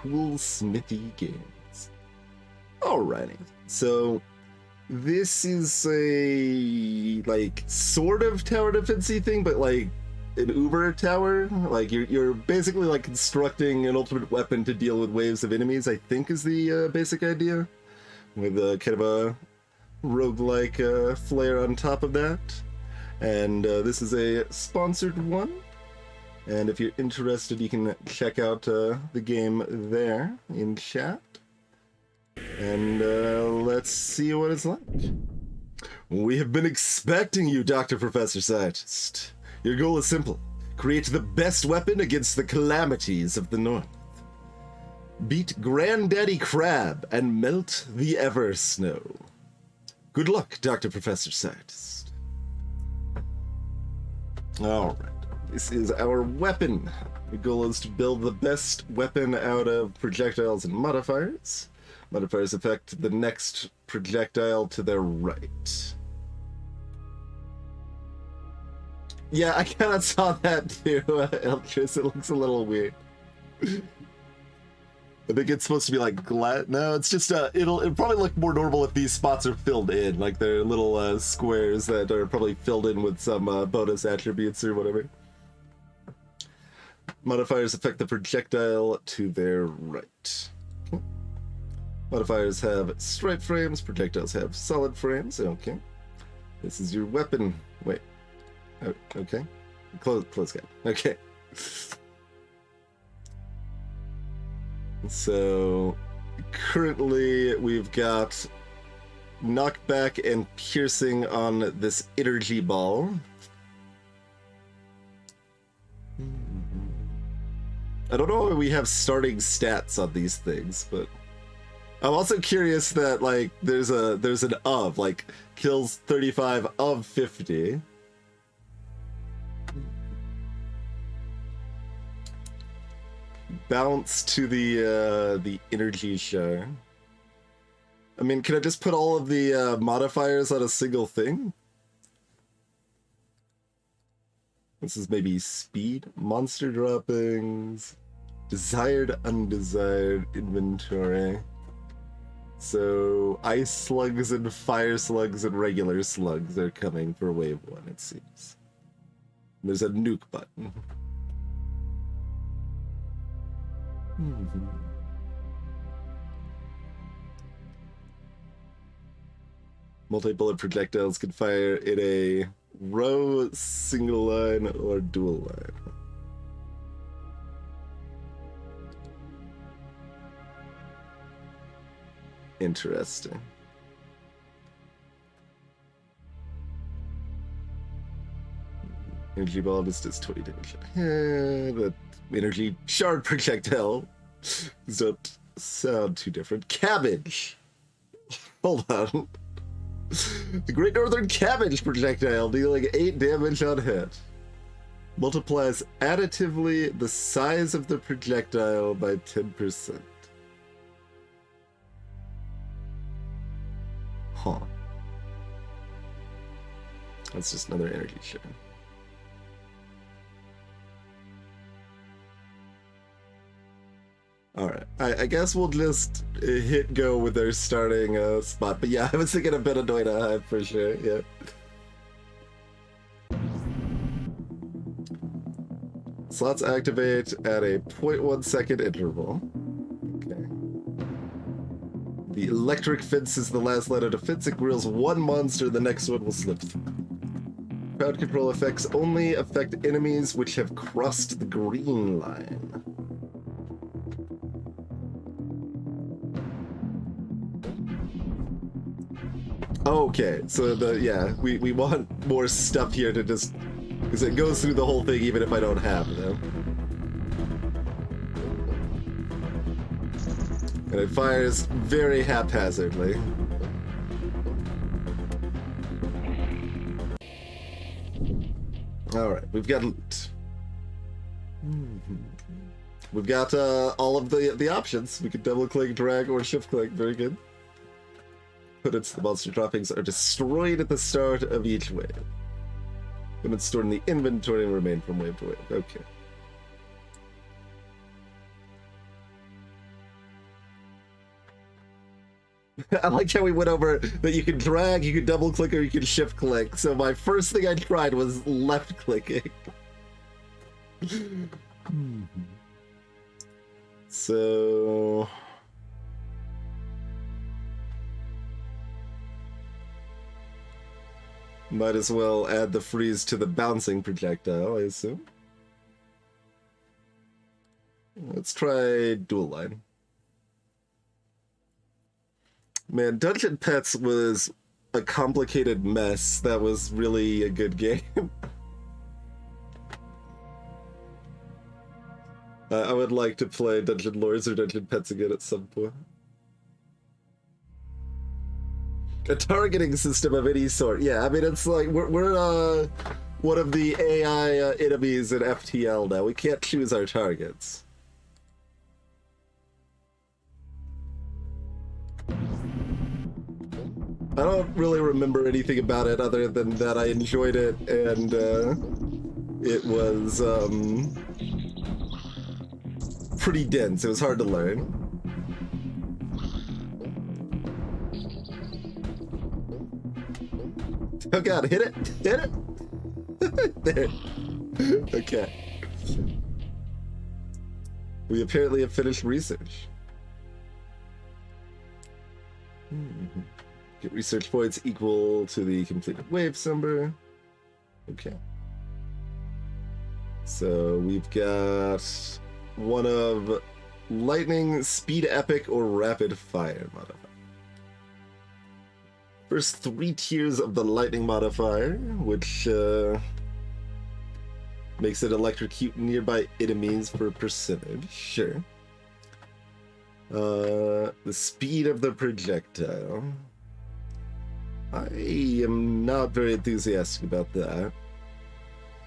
Cool Smithy Games. Alrighty, so this is a like sort of tower defensey thing, but like an Uber tower. Like you're basically like constructing an ultimate weapon to deal with waves of enemies, I think is the basic idea, with kind of a roguelike flair on top of that. And this is a sponsored one, and if you're interested you can check out the game there in chat, and let's see what it's like. We have been expecting you, Dr. Professor Scientist. Your goal is simple: create the best weapon against the calamities of the North. Beat Granddaddy Crab and melt the Ever Snow. Good luck, Dr. Professor Scientist. Alright, this is our weapon. The goal is to build the best weapon out of projectiles and modifiers. Modifiers affect the next projectile to their right. Yeah, I kind of saw that too, Eltris. It looks a little weird. I think it's supposed to be like glass. No, it's just it'll probably look more normal if these spots are filled in, like they're little squares that are probably filled in with some bonus attributes or whatever. Modifiers affect the projectile to their right. Okay. Modifiers have stripe frames. Projectiles have solid frames. Okay. This is your weapon. Wait. Oh, okay. Close cap. Okay. So currently we've got knockback and piercing on this energy ball. I don't know if we have starting stats on these things, but I'm also curious that like there's an of like kills 35 of 50. Bounce to the energy share. I mean, can I just put all of the modifiers on a single thing? This is maybe speed, monster droppings, desired, undesired inventory. So ice slugs and fire slugs and regular slugs are coming for wave 1, it seems. There's a nuke button. Multi-bullet projectiles can fire in a row, single line, or dual line. Interesting. Energy ball does 20 damage. The energy shard projectile don't sound too different. Cabbage! Hold on. The Great Northern Cabbage projectile dealing 8 damage on hit. Multiplies additively the size of the projectile by 10%. Huh. That's just another energy share. Alright, I guess we'll just hit go with their starting spot. But yeah, I was thinking of Benedoida Hive for sure, yeah. Slots activate at a 0.1 second interval. Okay. The electric fence is the last line of defense. It grills one monster, the next one will slip through. Crowd control effects only affect enemies which have crossed the green line. Okay, so we want more stuff here to just, because it goes through the whole thing even if I don't have them. And it fires very haphazardly. Alright, we've got loot. We've got all of the options. We could double click, drag, or shift click. Very good. Put it, the monster droppings are destroyed at the start of each wave. When it's stored in the inventory and remain from wave to wave. Okay. I like how we went over that you can drag, you can double click, or you can shift click. So my first thing I tried was left clicking. So might as well add the freeze to the bouncing projectile, I assume. Let's try dual line. Man, Dungeon Pets was a complicated mess. That was really a good game. I would like to play Dungeon Lords or Dungeon Pets again at some point. A targeting system of any sort. Yeah, I mean, it's like, we're one of the AI enemies in FTL now. We can't choose our targets. I don't really remember anything about it other than that I enjoyed it, and it was pretty dense. It was hard to learn. Oh god, hit it! Hit it! There. Okay. We apparently have finished research. Get research points equal to the completed wave number. Okay. So we've got one of lightning, speed epic, or rapid fire modifier. First 3 tiers of the lightning modifier, which makes it electrocute nearby enemies for a percentage. Sure. The speed of the projectile. I am not very enthusiastic about that.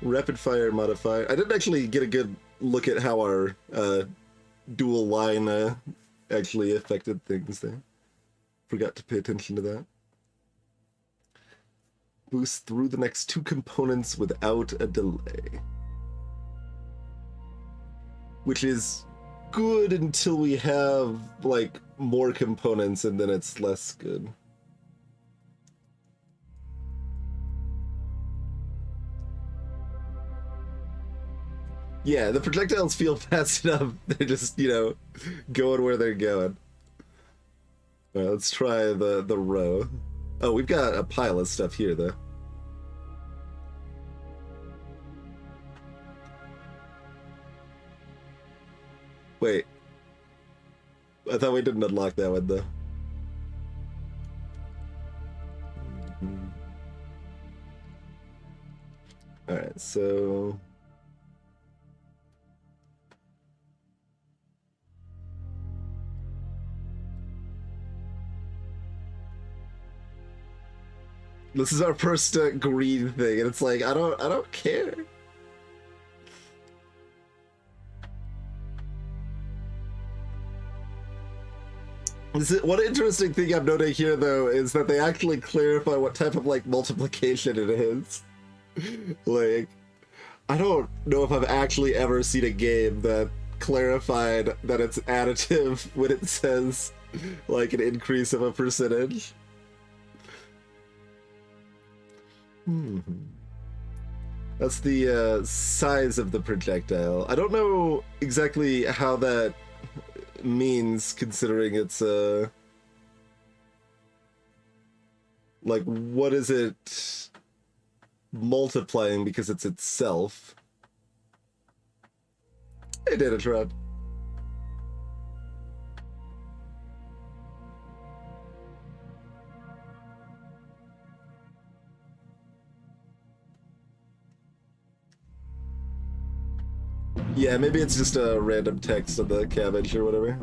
Rapid fire modifier. I didn't actually get a good look at how our dual line actually affected things there. Forgot to pay attention to that. Boost through the next 2 components without a delay. Which is good until we have, like, more components, and then it's less good. Yeah, the projectiles feel fast enough. They're just, you know, going where they're going. Alright, let's try the row. Oh, we've got a pile of stuff here, though. Wait. I thought we didn't unlock that one, though. Alright, so... This is our first green thing, and it's like, I don't care. One interesting thing I'm noting here, though, is that they actually clarify what type of, like, multiplication it is. Like, I don't know if I've actually ever seen a game that clarified that it's additive when it says, like, an increase of a percentage. That's the size of the projectile. I don't know exactly how that means, considering it's like, what is it multiplying because it's itself? Hey, Datatron. Yeah, maybe it's just a random text of the cabbage or whatever.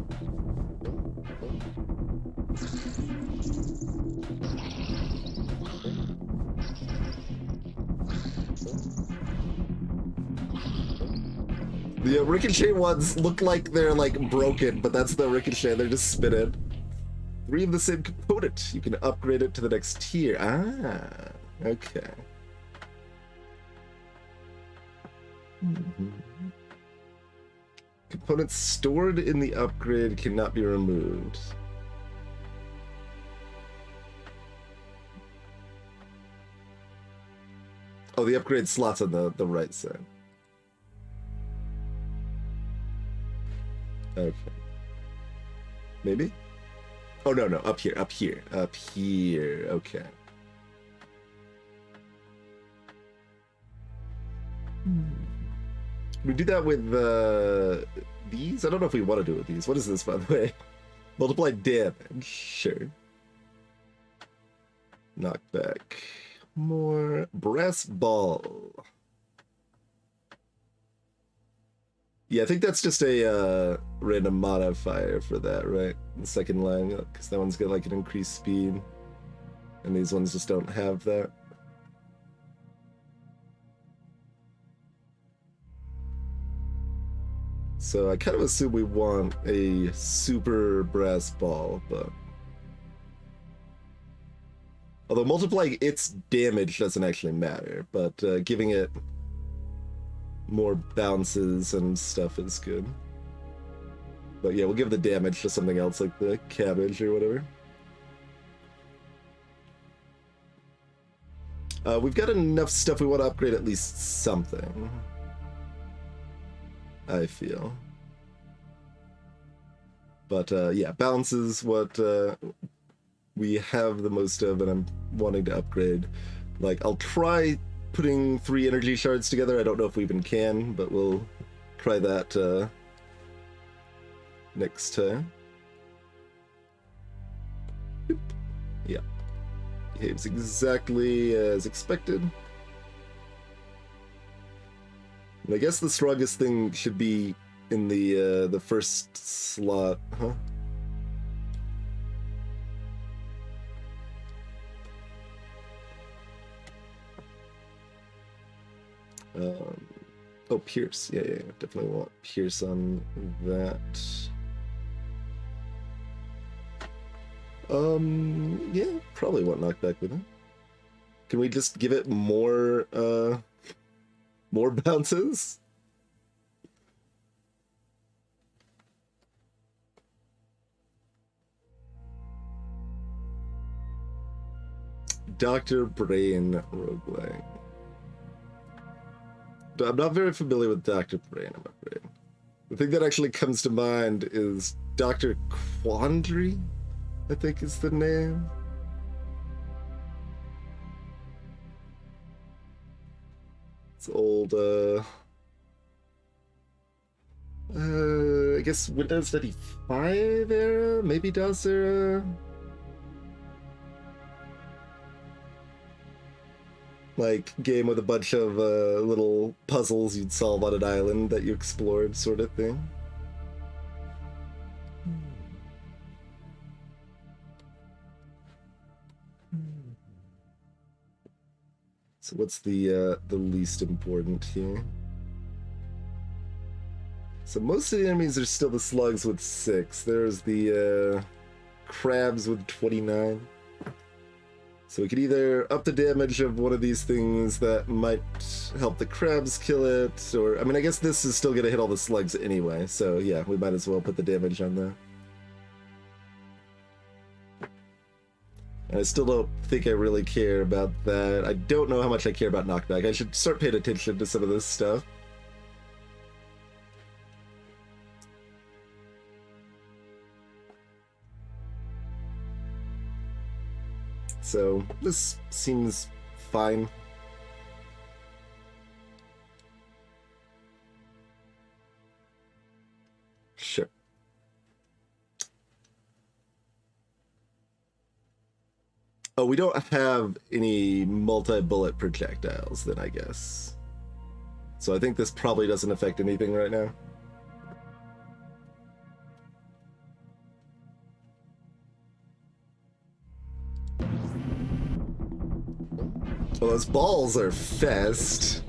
The ricochet ones look like they're, like, broken, but that's the ricochet, they're just spinning. 3 of the same component. You can upgrade it to the next tier. Ah, okay. Components stored in the upgrade cannot be removed. Oh, the upgrade slot's on the right side. Okay. Maybe? Oh, no, up here. Okay. We do that with these? I don't know if we want to do it with these. What is this, by the way? Multiply damage. Sure. Knockback. More brass ball. Yeah, I think that's just a random modifier for that, right? The second line, because that one's got like an increased speed, and these ones just don't have that. So I kind of assume we want a super brass ball, but although multiplying its damage doesn't actually matter, but giving it more bounces and stuff is good. But yeah, we'll give the damage to something else like the cabbage or whatever. We've got enough stuff we want to upgrade at least something, I feel. But yeah, balance is what we have the most of, and I'm wanting to upgrade. Like, I'll try putting 3 energy shards together. I don't know if we even can, but we'll try that next time. Boop. Yeah. Behaves exactly as expected. And I guess the strongest thing should be in the first slot, huh? Oh, Pierce. Yeah, definitely want Pierce on that. Yeah, probably want knockback with it. Can we just give it more bounces? Dr. Brain roguelike. I'm not very familiar with Dr. Brain, I'm afraid. The thing that actually comes to mind is Dr. Quandary, I think is the name. It's old, I guess Windows 95 era? Maybe DOS era? Like, game with a bunch of little puzzles you'd solve on an island that you explored, sort of thing. So what's the least important here? So most of the enemies are still the slugs with 6. There's the crabs with 29. So we could either up the damage of one of these things that might help the crabs kill it, or, I mean, I guess this is still gonna hit all the slugs anyway, so yeah, we might as well put the damage on that. And I still don't think I really care about that. I don't know how much I care about knockback. I should start paying attention to some of this stuff. So this seems fine. Sure. Oh, we don't have any multi-bullet projectiles then, I guess. So I think this probably doesn't affect anything right now. Well, those balls are fast.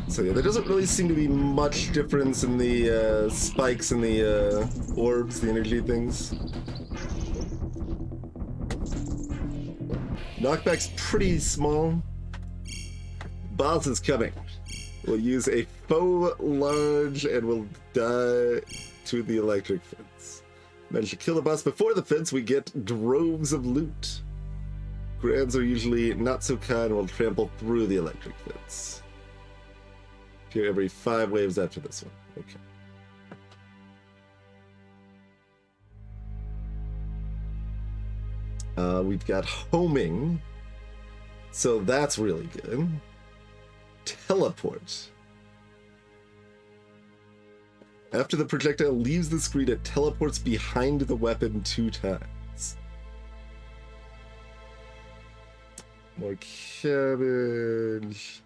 So yeah, there doesn't really seem to be much difference in the spikes and the orbs, the energy things. Knockback's pretty small. Boss is coming. We'll use a faux large and we'll die to the electric fence. Manage to kill the boss before the fence, we get droves of loot. Grands are usually not so kind, will trample through the electric fence. Appear every 5 waves after this one. Okay. We've got homing, so that's really good. Teleport. After the projectile leaves the screen, it teleports behind the weapon 2 times. More cabbage.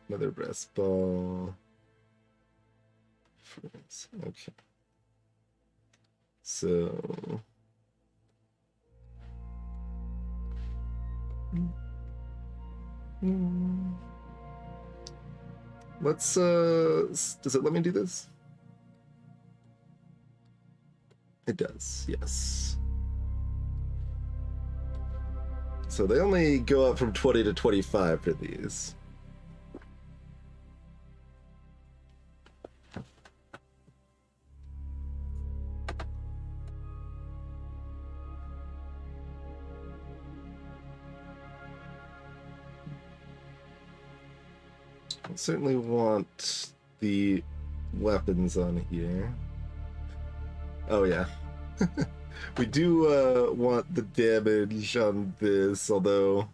Another breast ball. Okay. So... Let's, does it let me do this? It does, yes. So they only go up from 20 to 25 for these. I certainly want the weapons on here. Oh yeah. We do want the damage on this, although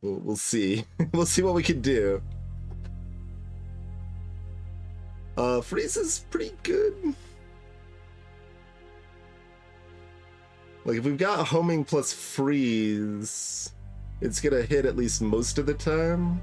we'll see. We'll see what we can do. Freeze is pretty good. Like if we've got homing plus freeze, it's gonna hit at least most of the time.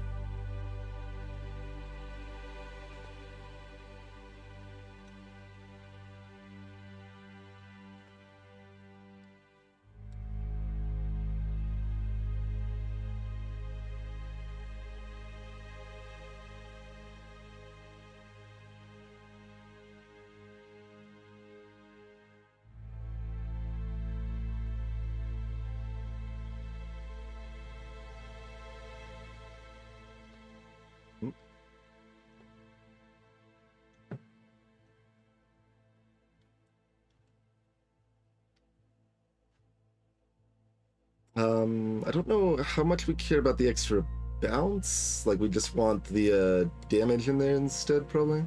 I don't know how much we care about the extra bounce. Like, we just want the damage in there instead, probably.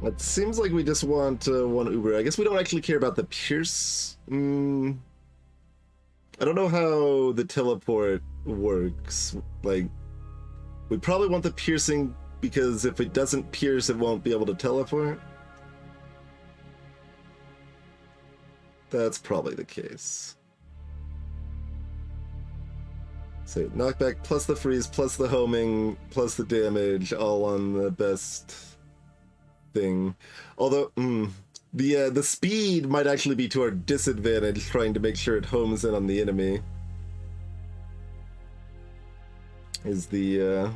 It seems like we just want one Uber. I guess we don't actually care about the Pierce. I don't know how the teleport works. Like, we probably want the piercing because if it doesn't pierce, it won't be able to teleport. That's probably the case. So knockback plus the freeze plus the homing plus the damage all on the best thing. Although the speed might actually be to our disadvantage, trying to make sure it homes in on the enemy. Is the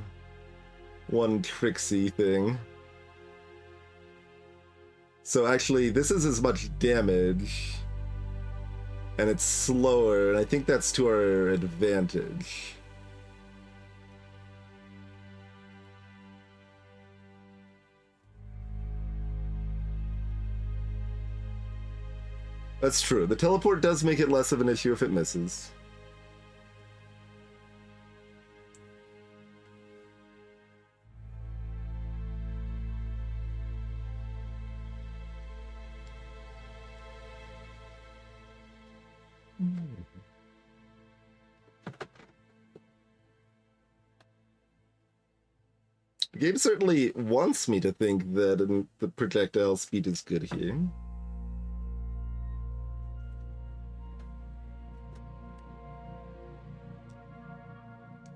one tricksy thing. So actually this is as much damage and it's slower, and I think that's to our advantage. That's true. The teleport does make it less of an issue if it misses. The game certainly wants me to think that the projectile speed is good here.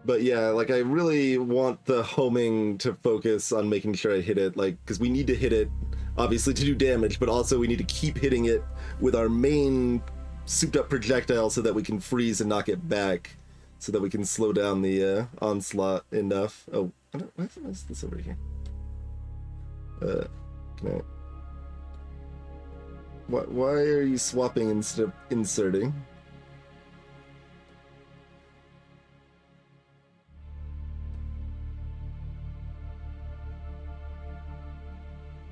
But yeah, like I really want the homing to focus on making sure I hit it, like, because we need to hit it, obviously, to do damage, but also we need to keep hitting it with our main souped up projectile so that we can freeze and knock it back, so that we can slow down the onslaught enough. Oh, why is this over here? Can I... Why are you swapping instead of inserting?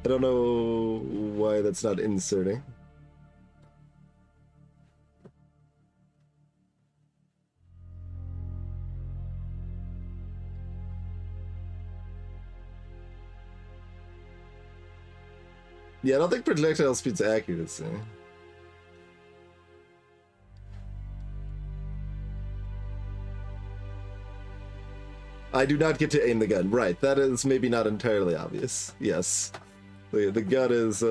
I don't know why that's not inserting. Yeah, I don't think projectile speed's accuracy. I do not get to aim the gun. Right, that is maybe not entirely obvious. Yes. The gun is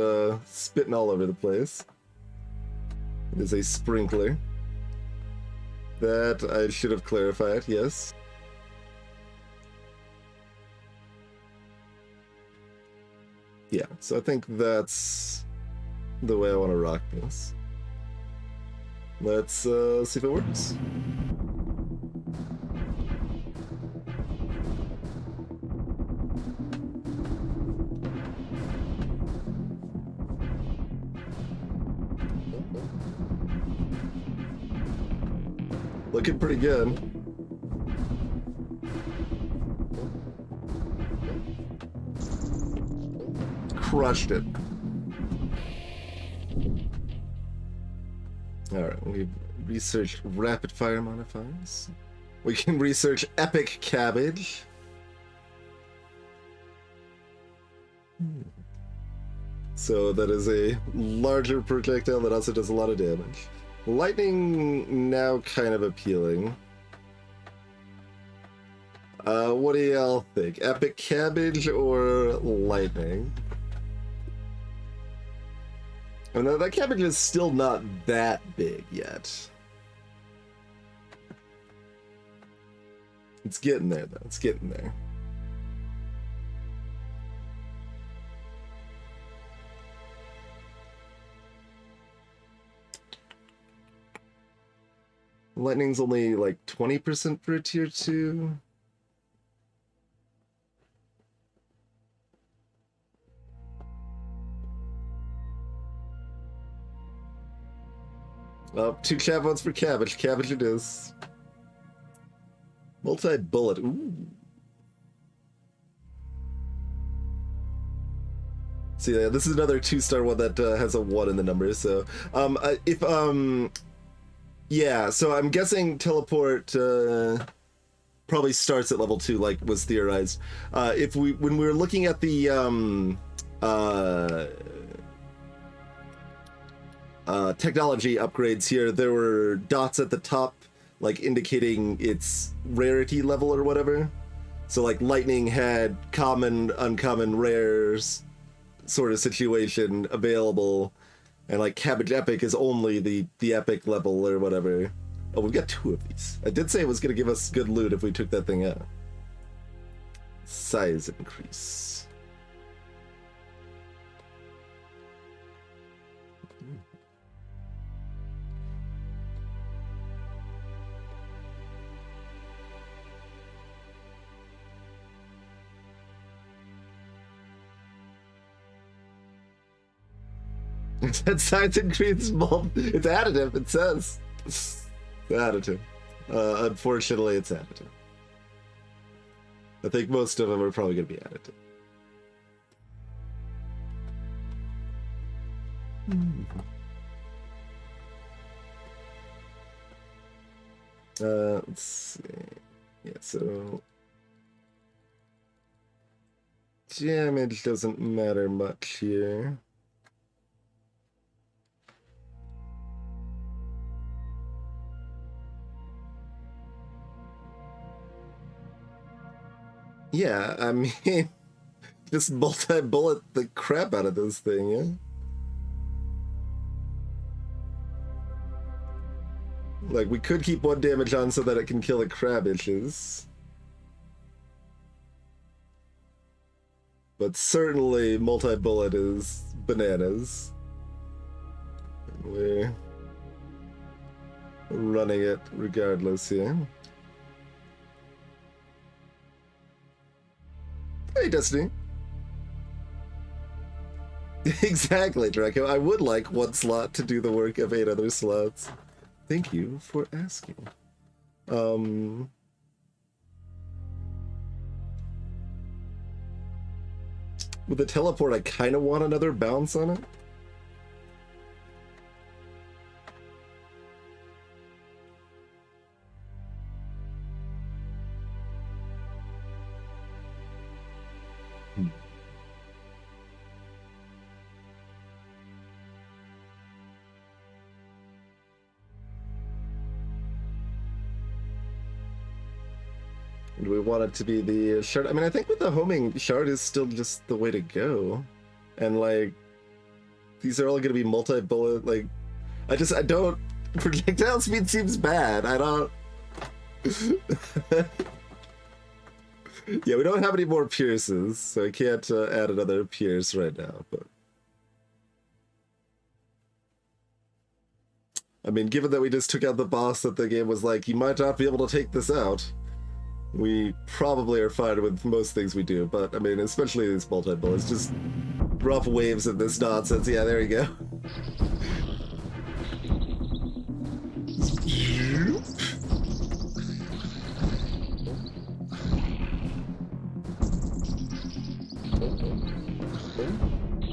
spitting all over the place. It is a sprinkler. That I should have clarified, yes. Yeah, so I think that's the way I want to rock this. Let's see if it works. Looking pretty good. Crushed it. Alright, we've researched rapid fire modifiers. We can research epic cabbage. So that is a larger projectile that also does a lot of damage. Lightning now kind of appealing. What do y'all think? Epic cabbage or lightning? Oh no, that cabbage is still not that big yet. It's getting there though, it's getting there. Lightning's only like 20% for a tier 2. Well, 2 cav votes for cabbage. Cabbage it is. Multi-bullet. Ooh. See, this is another 2-star one that has a 1 in the number. So, yeah. So I'm guessing teleport probably starts at level 2, like was theorized. When we were looking at the technology upgrades here, there were dots at the top, like indicating its rarity level or whatever. So like lightning had common, uncommon, rares sort of situation available, and like cabbage epic is only the epic level or whatever. Oh, we've got 2 of these. I did say it was going to give us good loot if we took that thing out. Size increase. That size increase, it's additive, it says. It's additive. Unfortunately, it's additive. I think most of them are probably going to be additive. Let's see. Yeah, so damage doesn't matter much here. Yeah, I mean, just multi-bullet the crap out of this thing, yeah? Like, we could keep 1 damage on so that it can kill the crabishes. But certainly, multi-bullet is bananas. And we're running it regardless here. Hey, Destiny. Exactly, Draco. I would like 1 slot to do the work of 8 other slots. Thank you for asking. With the teleport, I kind of want another bounce on it. Do we want it to be the shard? I mean, I think with the homing, shard is still just the way to go. And, like, these are all going to be multi-bullet, like... I don't... Projectile speed seems bad. I don't... Yeah, we don't have any more pierces, so I can't add another pierce right now, but... I mean, given that we just took out the boss that the game was like, you might not be able to take this out, we probably are fine with most things we do, but I mean, especially these multi-bullets, just rough waves of this nonsense. Yeah, there you go.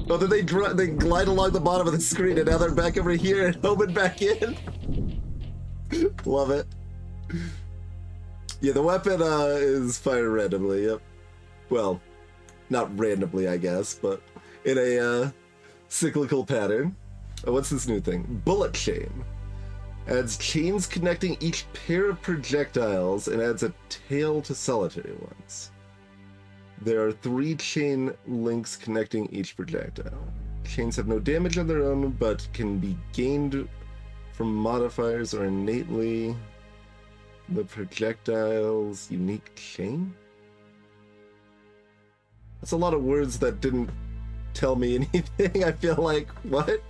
Oh, then they glide along the bottom of the screen, and now they're back over here and homing back in. Love it. Yeah, the weapon is fired randomly, yep. Well, not randomly, I guess, but in a cyclical pattern. Oh, what's this new thing? Bullet chain. Adds chains connecting each pair of projectiles and adds a tail to solitary ones. There are 3 chain links connecting each projectile. Chains have no damage on their own, but can be gained from modifiers or innately the projectile's unique chain? That's a lot of words that didn't tell me anything. I feel like, what?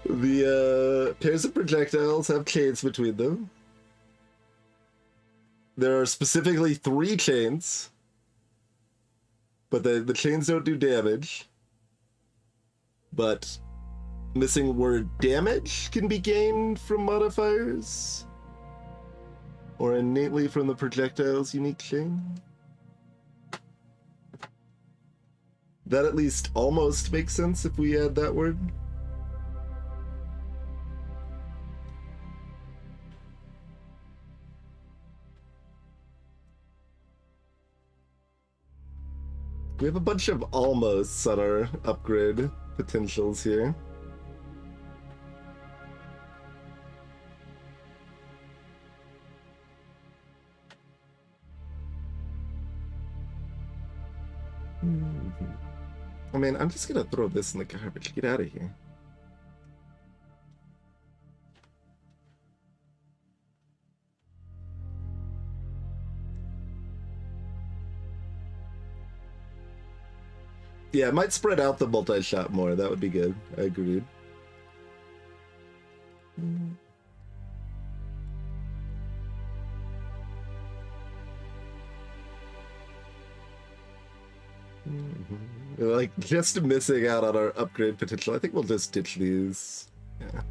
The pairs of projectiles have chains between them. There are specifically 3 chains, but the chains don't do damage. But missing word damage can be gained from modifiers or innately from the projectile's unique chain. That at least almost makes sense if we add that word. We have a bunch of almosts on our upgrade potentials here. I mean, I'm just gonna throw this in the garbage. Get out of here. Yeah, it might spread out the multi-shot more. That would be good. I agreed. Like, just missing out on our upgrade potential. I think we'll just ditch these. Yeah.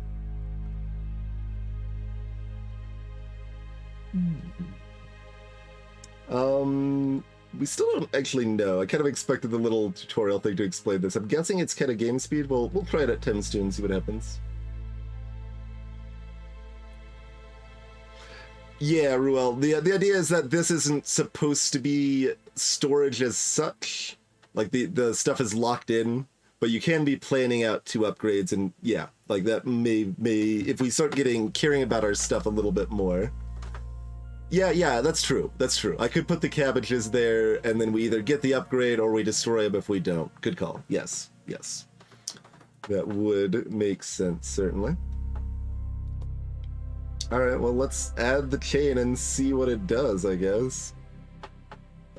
We still don't actually know. I kind of expected the little tutorial thing to explain this. I'm guessing it's kind of game speed. We'll try it at 10 soon and see what happens. Yeah, Ruel. The idea is that this isn't supposed to be storage as such. Like the stuff is locked in, but you can be planning out 2 upgrades, and yeah, like that may if we start caring about our stuff a little bit more. Yeah, that's true. That's true. I could put the cabbages there, and then we either get the upgrade or we destroy them if we don't. Good call. Yes. That would make sense, certainly. Alright, well, let's add the chain and see what it does, I guess.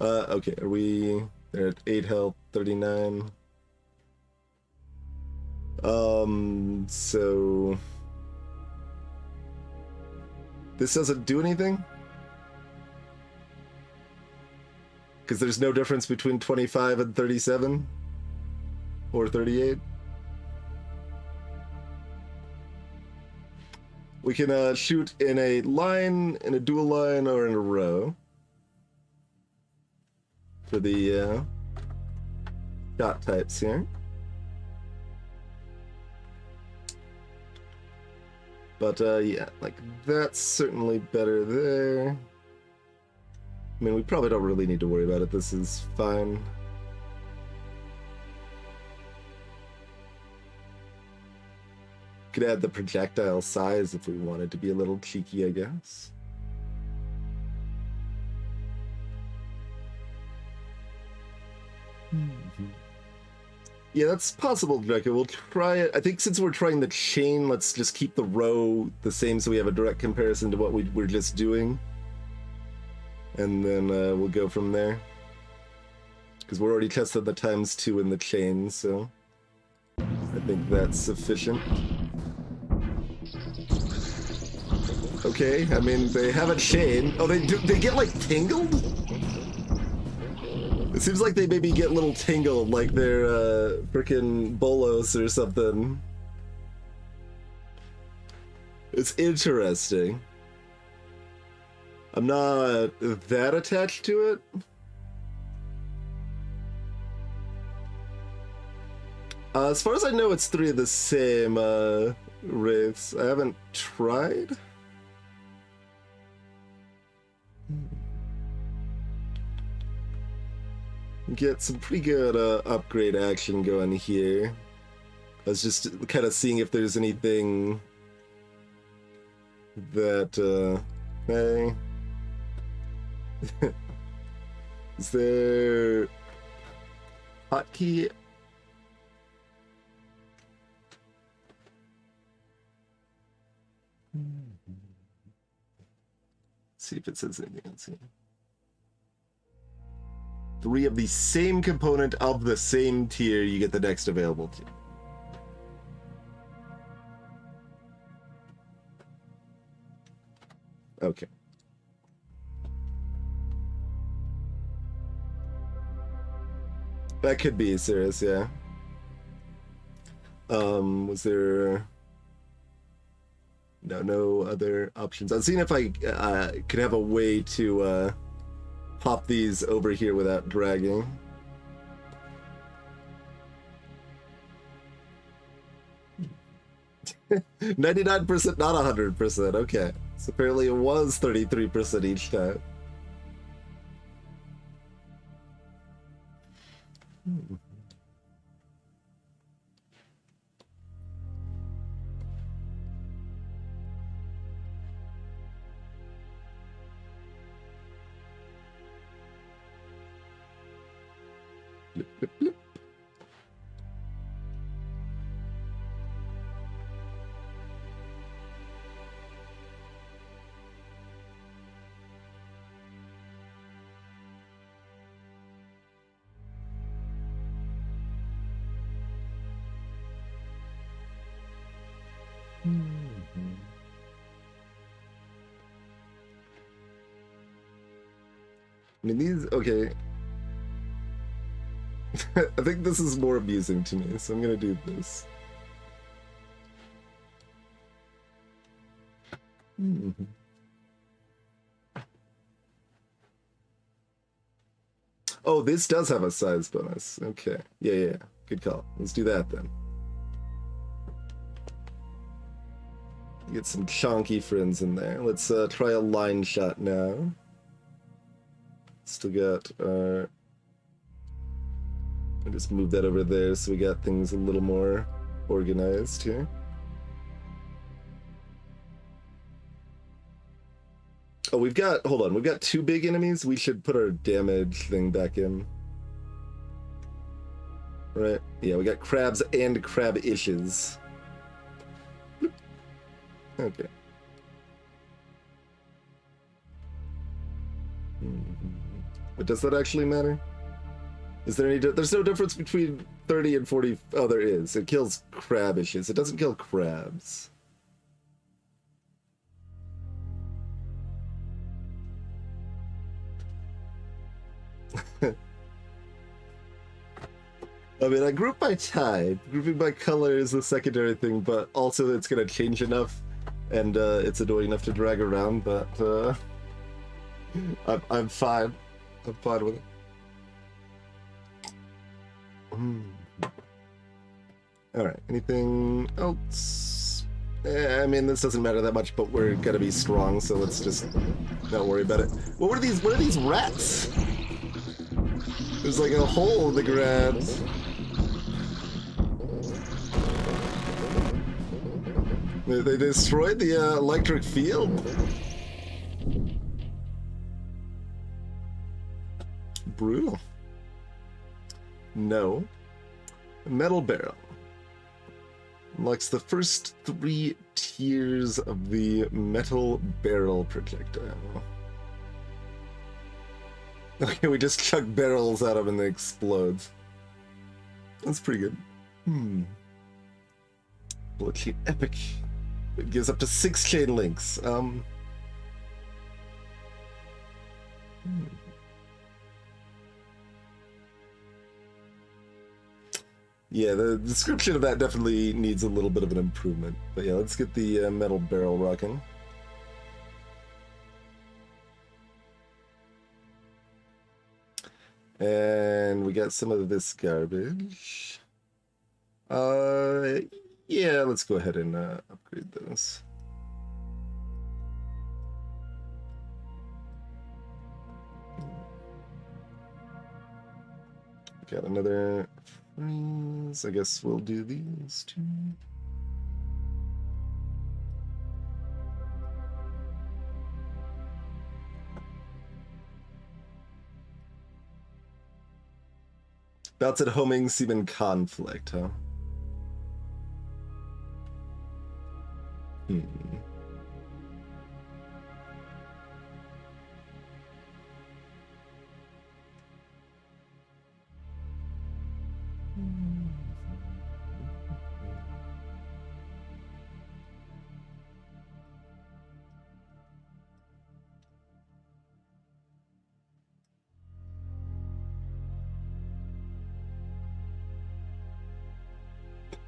Okay, are we... They're at 8 health, 39. So... This doesn't do anything? Because there's no difference between 25 and 37? Or 38? We can shoot in a line, in a dual line, or in a row. For the shot types here. But yeah, like that's certainly better there. I mean, we probably don't really need to worry about it. This is fine. Could add the projectile size if we wanted to be a little cheeky, I guess. Yeah, that's possible, Draco. We'll try it. I think since we're trying the chain, let's just keep the row the same so we have a direct comparison to what we're just doing. And then we'll go from there. Because we're already tested the ×2 in the chain, so I think that's sufficient. Okay, I mean, they have a chain. Oh, they get, like, tingled? It seems like they maybe get a little tingled, like they're frickin' Bolos or something. It's interesting. I'm not that attached to it. As far as I know, it's 3 of the same wraiths. I haven't tried. Get some pretty good upgrade action going here. I was just kind of seeing if there's anything that hey. Is there hotkey? See if it says anything else here. 3 of the same component of the same tier, you get the next available tier. Okay. That could be serious, yeah. Was there... No other options. I was seeing if I could have a way to pop these over here without dragging. %, not 100%. Okay. So apparently it was 33% each time. Blip, blip, blip. I mean, these, okay. I think this is more amusing to me, so I'm gonna do this. Oh, this does have a size bonus. Okay. Yeah. Good call. Let's do that then. Get some chonky friends in there. Let's try a line shot now. Still got our... I'll just move that over there so we got things a little more organized here. Oh, we've got... Hold on. We've got 2 big enemies. We should put our damage thing back in. Right. Yeah, we got crabs and crab-ishes. Okay. But does that actually matter? Is there any... There's no difference between 30 and 40... Oh, there is. It kills crab-ishes. It doesn't kill crabs. I mean, I group by type. Grouping by color is the secondary thing, but also it's gonna change enough, and it's annoying enough to drag around, but I'm fine. I'm fine with it. All right. Anything else? I mean, this doesn't matter that much, but we're gonna be strong, so let's just not worry about it. What are these rats? There's like a hole in the ground. They destroyed the electric field. Brutal. No. Metal barrel. Unlocks the first 3 tiers of the metal barrel projectile. Okay, we just chuck barrels at them and they explode. That's pretty good. Bullet chain epic. It gives up to 6 chain links. Yeah, the description of that definitely needs a little bit of an improvement. But yeah, let's get the metal barrel rocking. And we got some of this garbage. Yeah, let's go ahead and upgrade those. Got another freeze. I guess we'll do these 2. Bouts at homing semen conflict, huh?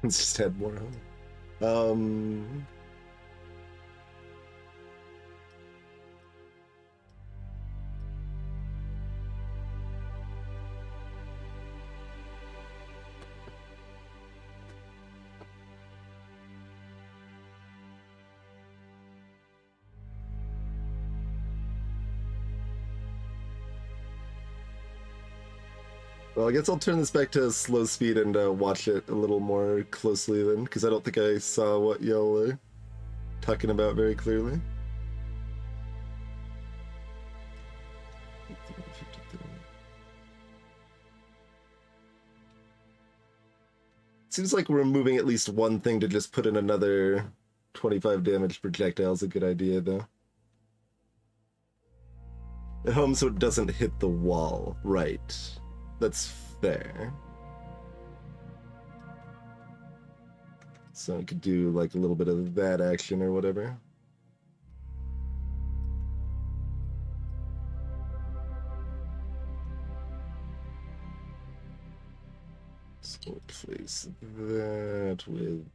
Let's just add more home. Well, I guess I'll turn this back to slow speed and watch it a little more closely then, because I don't think I saw what y'all are talking about very clearly. Seems like removing at least one thing to just put in another 25 damage projectile is a good idea, though. At home so it doesn't hit the wall. Right. That's fair. So I could do like a little bit of that action or whatever. So we'll place that with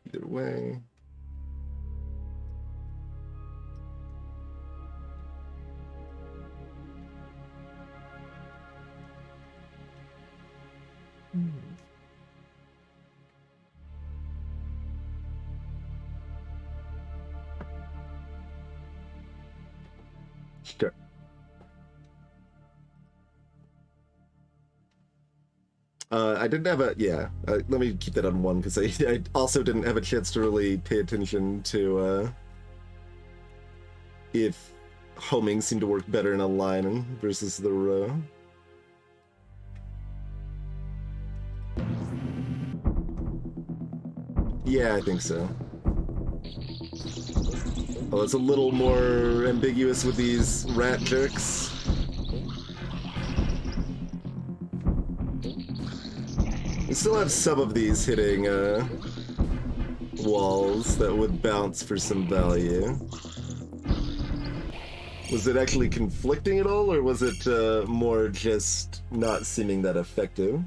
either way. Sure. I didn't have a, yeah, let me keep that on 1, because I also didn't have a chance to really pay attention to if homing seemed to work better in a line versus the row. Yeah, I think so. Oh, it's a little more ambiguous with these rat jerks. We still have some of these hitting walls that would bounce for some value. Was it actually conflicting at all, or was it more just not seeming that effective?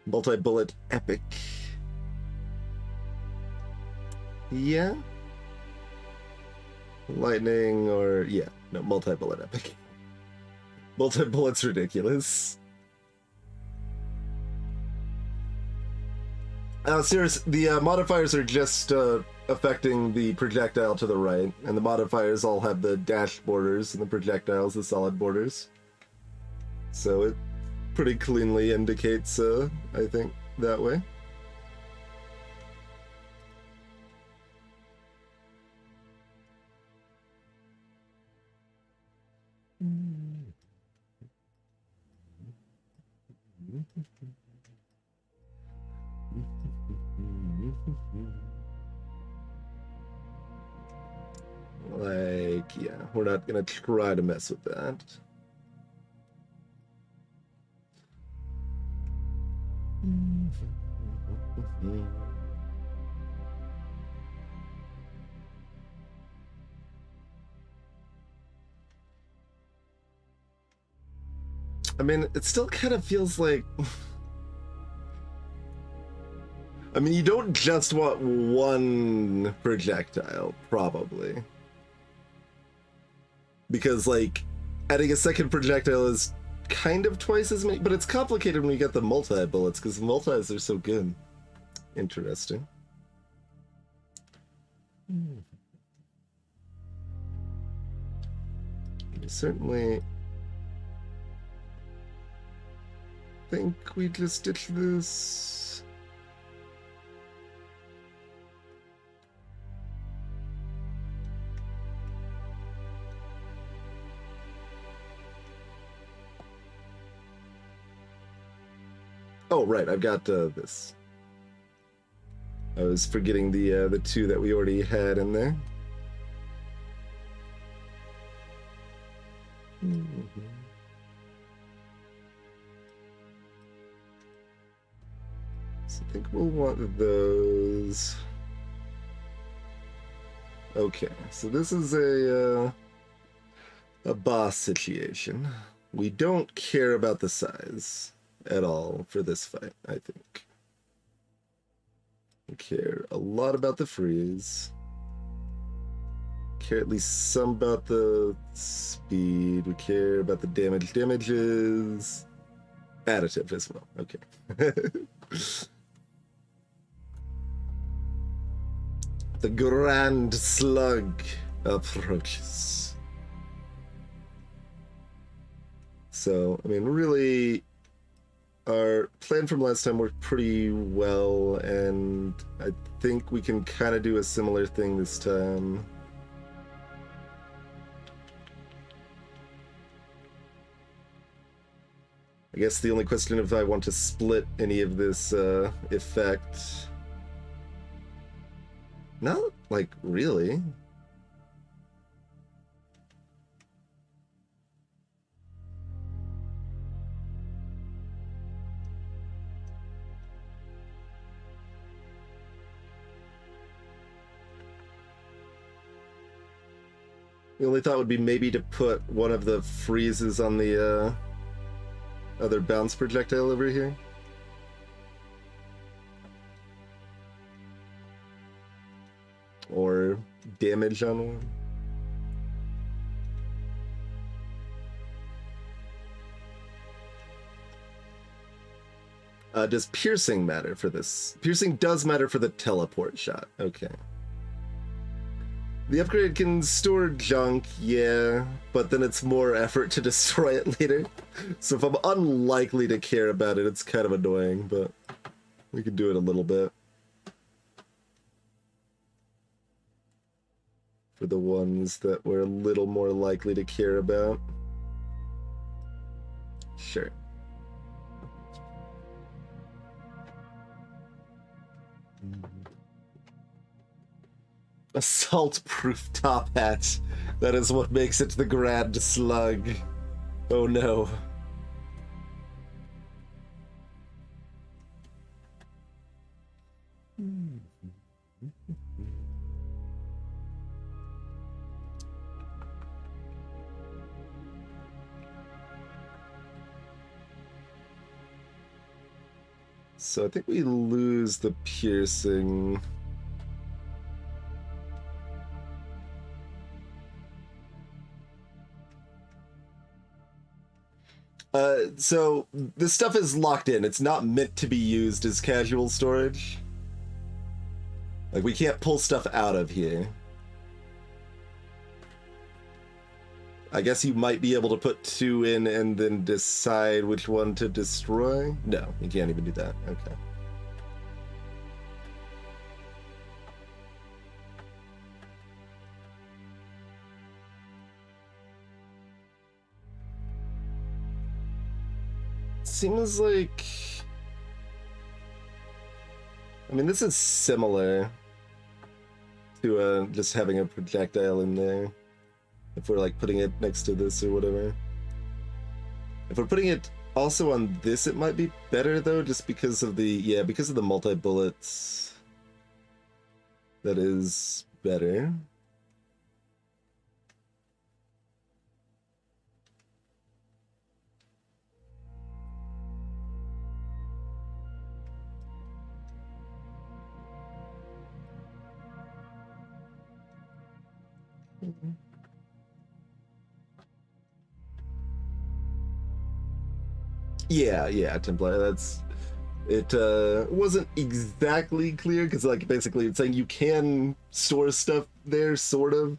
Multi-bullet epic. Yeah. Lightning or, yeah, no, multi-bullet epic. Multi-bullet's ridiculous. Serious, the modifiers are just affecting the projectile to the right, and the modifiers all have the dashed borders, and the projectiles the solid borders. So it pretty cleanly indicates, I think, that way. Like, yeah, we're not gonna try to mess with that. I mean, it still kind of feels like... I mean, you don't just want one projectile, probably. Because, like, adding a second projectile is kind of twice as many, but it's complicated when you get the multi-bullets, because the multis are so good. Interesting. I certainly think we just ditch this. Oh, right, I've got this. I was forgetting the two that we already had in there. So I think we'll want those. Okay, so this is a boss situation. We don't care about the size at all for this fight, I think. We care a lot about the freeze. Care at least some about the speed. We care about the damage. Damage is additive as well. Okay. The Grand Slug approaches. So, I mean, really, our plan from last time worked pretty well, and I think we can kind of do a similar thing this time. I guess the only question if I want to split any of this effect. Not, like, really. The only thought would be maybe to put one of the freezes on the other bounce projectile over here. Or damage on one. Does piercing matter for this? Piercing does matter for the teleport shot. Okay. The upgrade can store junk, yeah, but then it's more effort to destroy it later. So if I'm unlikely to care about it, it's kind of annoying, but we can do it a little bit. For the ones that we're a little more likely to care about. Sure. Assault-proof top hat. That is what makes it the Grand Slug. Oh no. So I think we lose the piercing. So this stuff is locked in. It's not meant to be used as casual storage. Like, we can't pull stuff out of here. I guess you might be able to put 2 in and then decide which one to destroy. No, you can't even do that. Okay. Seems like... I mean, this is similar to just having a projectile in there. If we're like putting it next to this or whatever. If we're putting it also on this, it might be better though, just because of the, yeah, because of the multi-bullets. That is better. Yeah, Templar, that's... It wasn't exactly clear, because like basically it's saying you can store stuff there, sort of.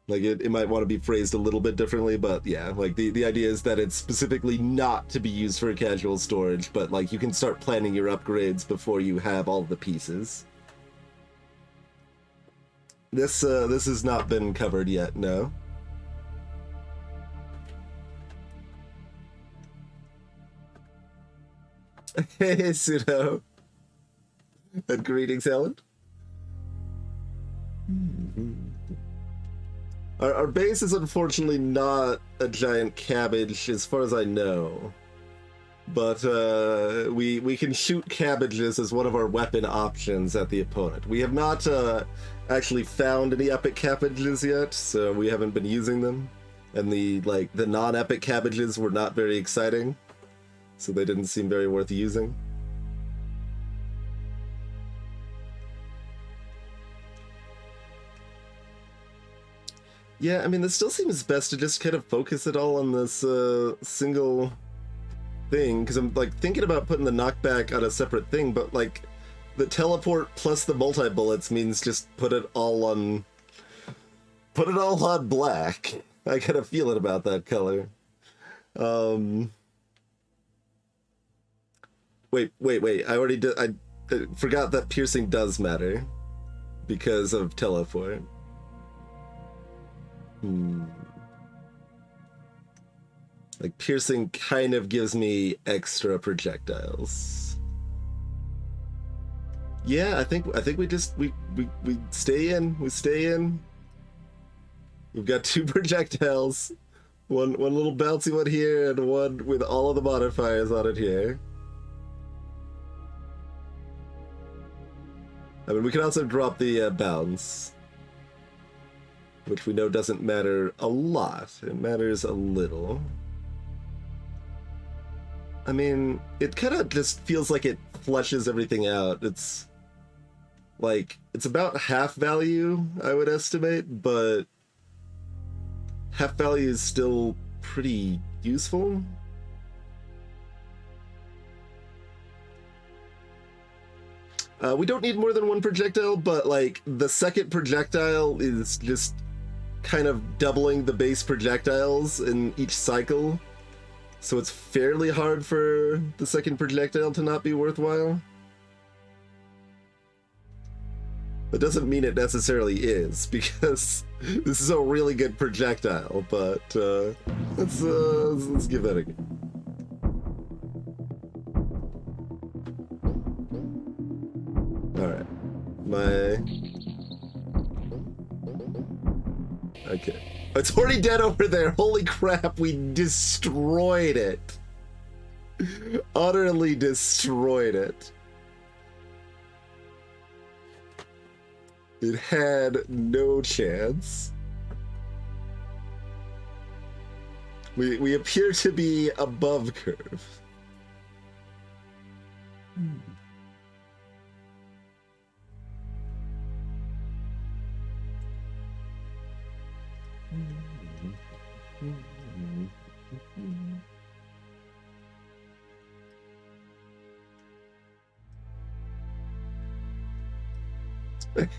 Like it might want to be phrased a little bit differently, but yeah, like the idea is that it's specifically not to be used for casual storage, but like you can start planning your upgrades before you have all the pieces. This has not been covered yet, no. Hey, Pseudo. And greetings, Helen. Our base is unfortunately not a giant cabbage, as far as I know. But we can shoot cabbages as one of our weapon options at the opponent. We have not actually found any epic cabbages yet, so we haven't been using them. And the non-epic cabbages were not very exciting, so they didn't seem very worth using. Yeah, I mean, this still seems best to just kind of focus it all on this single thing, because I'm like thinking about putting the knockback on a separate thing, but like the teleport plus the multi-bullets means just put it all on black. I got a feeling about that color. Wait. I already did. I forgot that piercing does matter because of teleport. Like piercing kind of gives me extra projectiles. Yeah, I think we just we stay in. We stay in. We've got 2 projectiles. One little bouncy one here and one with all of the modifiers on it here. I mean, we can also drop the bounce, which we know doesn't matter a lot. It matters a little. I mean, it kind of just feels like it fleshes everything out. It's like, it's about half value, I would estimate, but half value is still pretty useful. We don't need more than 1 projectile, but like the second projectile is just kind of doubling the base projectiles in each cycle. So it's fairly hard for the second projectile to not be worthwhile. That doesn't mean it necessarily is, because this is a really good projectile, but let's give that a go. Alright. Okay. It's already dead over there. Holy crap, we destroyed it. Utterly destroyed it. It had no chance. We appear to be above curve.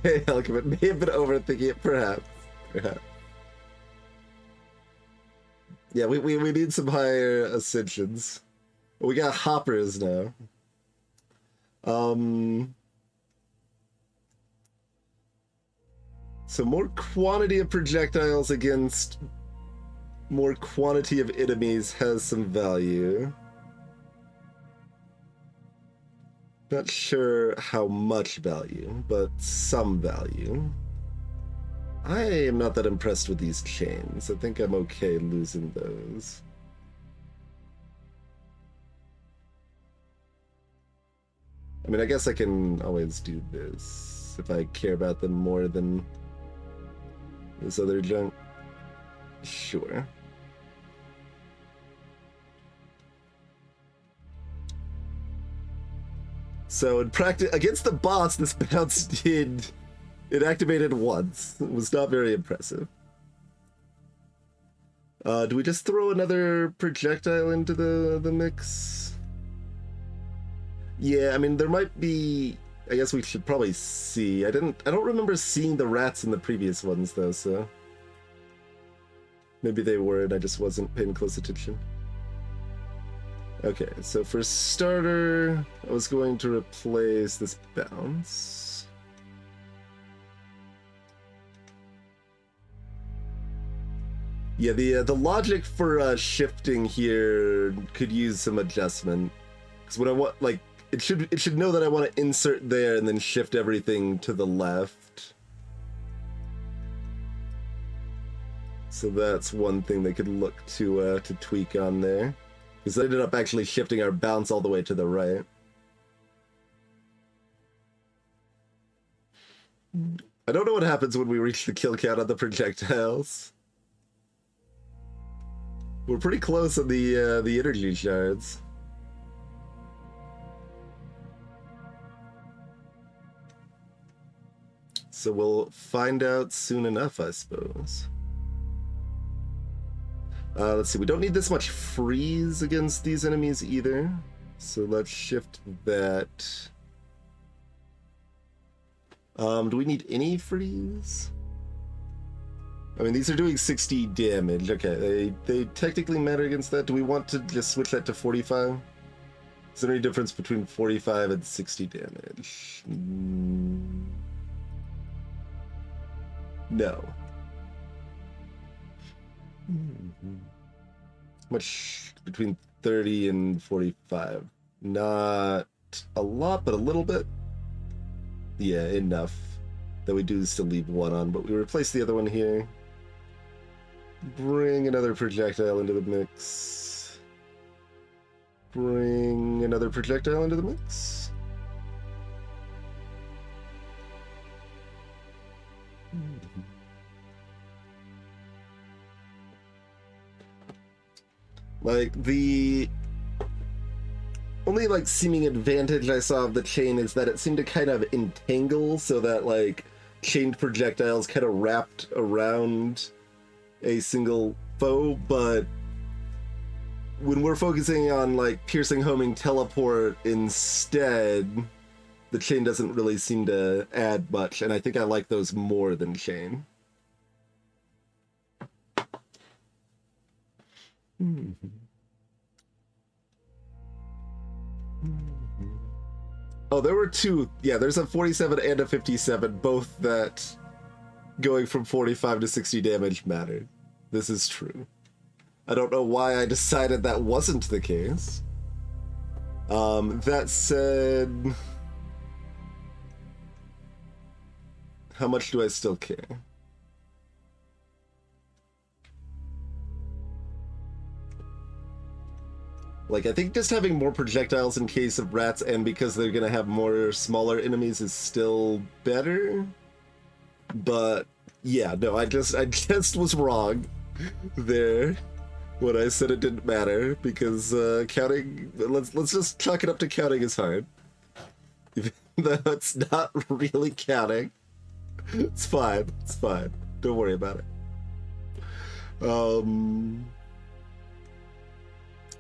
Hey, Alchemist may have been overthinking it, perhaps. Perhaps. Yeah, we need some higher ascensions. We got hoppers now. So more quantity of projectiles against more quantity of enemies has some value. Not sure how much value, but some value. I am not that impressed with these chains. I think I'm okay losing those. I mean, I guess I can always do this if I care about them more than this other junk. Sure. So in practice, against the boss, this bounce it activated once. It was not very impressive. Do we just throw another projectile into the mix? Yeah, I mean, there might be... I guess we should probably see. I don't remember seeing the rats in the previous ones, though, so... Maybe they were, and I just wasn't paying close attention. Okay, so for starter, I was going to replace this bounce. Yeah, the logic for shifting here could use some adjustment. Because what I want, like, it should know that I want to insert there and then shift everything to the left. So that's one thing they could look to tweak on there. Because I ended up actually shifting our bounce all the way to the right. I don't know what happens when we reach the kill count on the projectiles. We're pretty close on the energy shards. So we'll find out soon enough, I suppose. Let's see, we don't need this much freeze against these enemies either. So let's shift that. Do we need any freeze? I mean, these are doing 60 damage. Okay, they technically matter against that. Do we want to just switch that to 45? Is there any difference between 45 and 60 damage? No. Much between 30 and 45. Not a lot, but a little bit. Yeah, enough that we do still leave one on, but we replace the other one here. Bring another projectile into the mix. Bring another projectile into the mix. Like, the only, like, seeming advantage I saw of the chain is that it seemed to kind of entangle so that, like, chained projectiles kind of wrapped around a single foe, but when we're focusing on, like, piercing, homing, teleport instead, the chain doesn't really seem to add much, and I think I like those more than chain. Oh, there were two. Yeah, there's a 47 and a 57, both that going from 45 to 60 damage mattered. This is true. I don't know why I decided that wasn't the case. That said, how much do I still care? Like, I think just having more projectiles in case of rats and because they're gonna have more smaller enemies is still better. But yeah, no, I just was wrong there when I said it didn't matter, because counting, let's just chalk it up to counting is hard. Even though it's not really counting. It's fine. It's fine. Don't worry about it.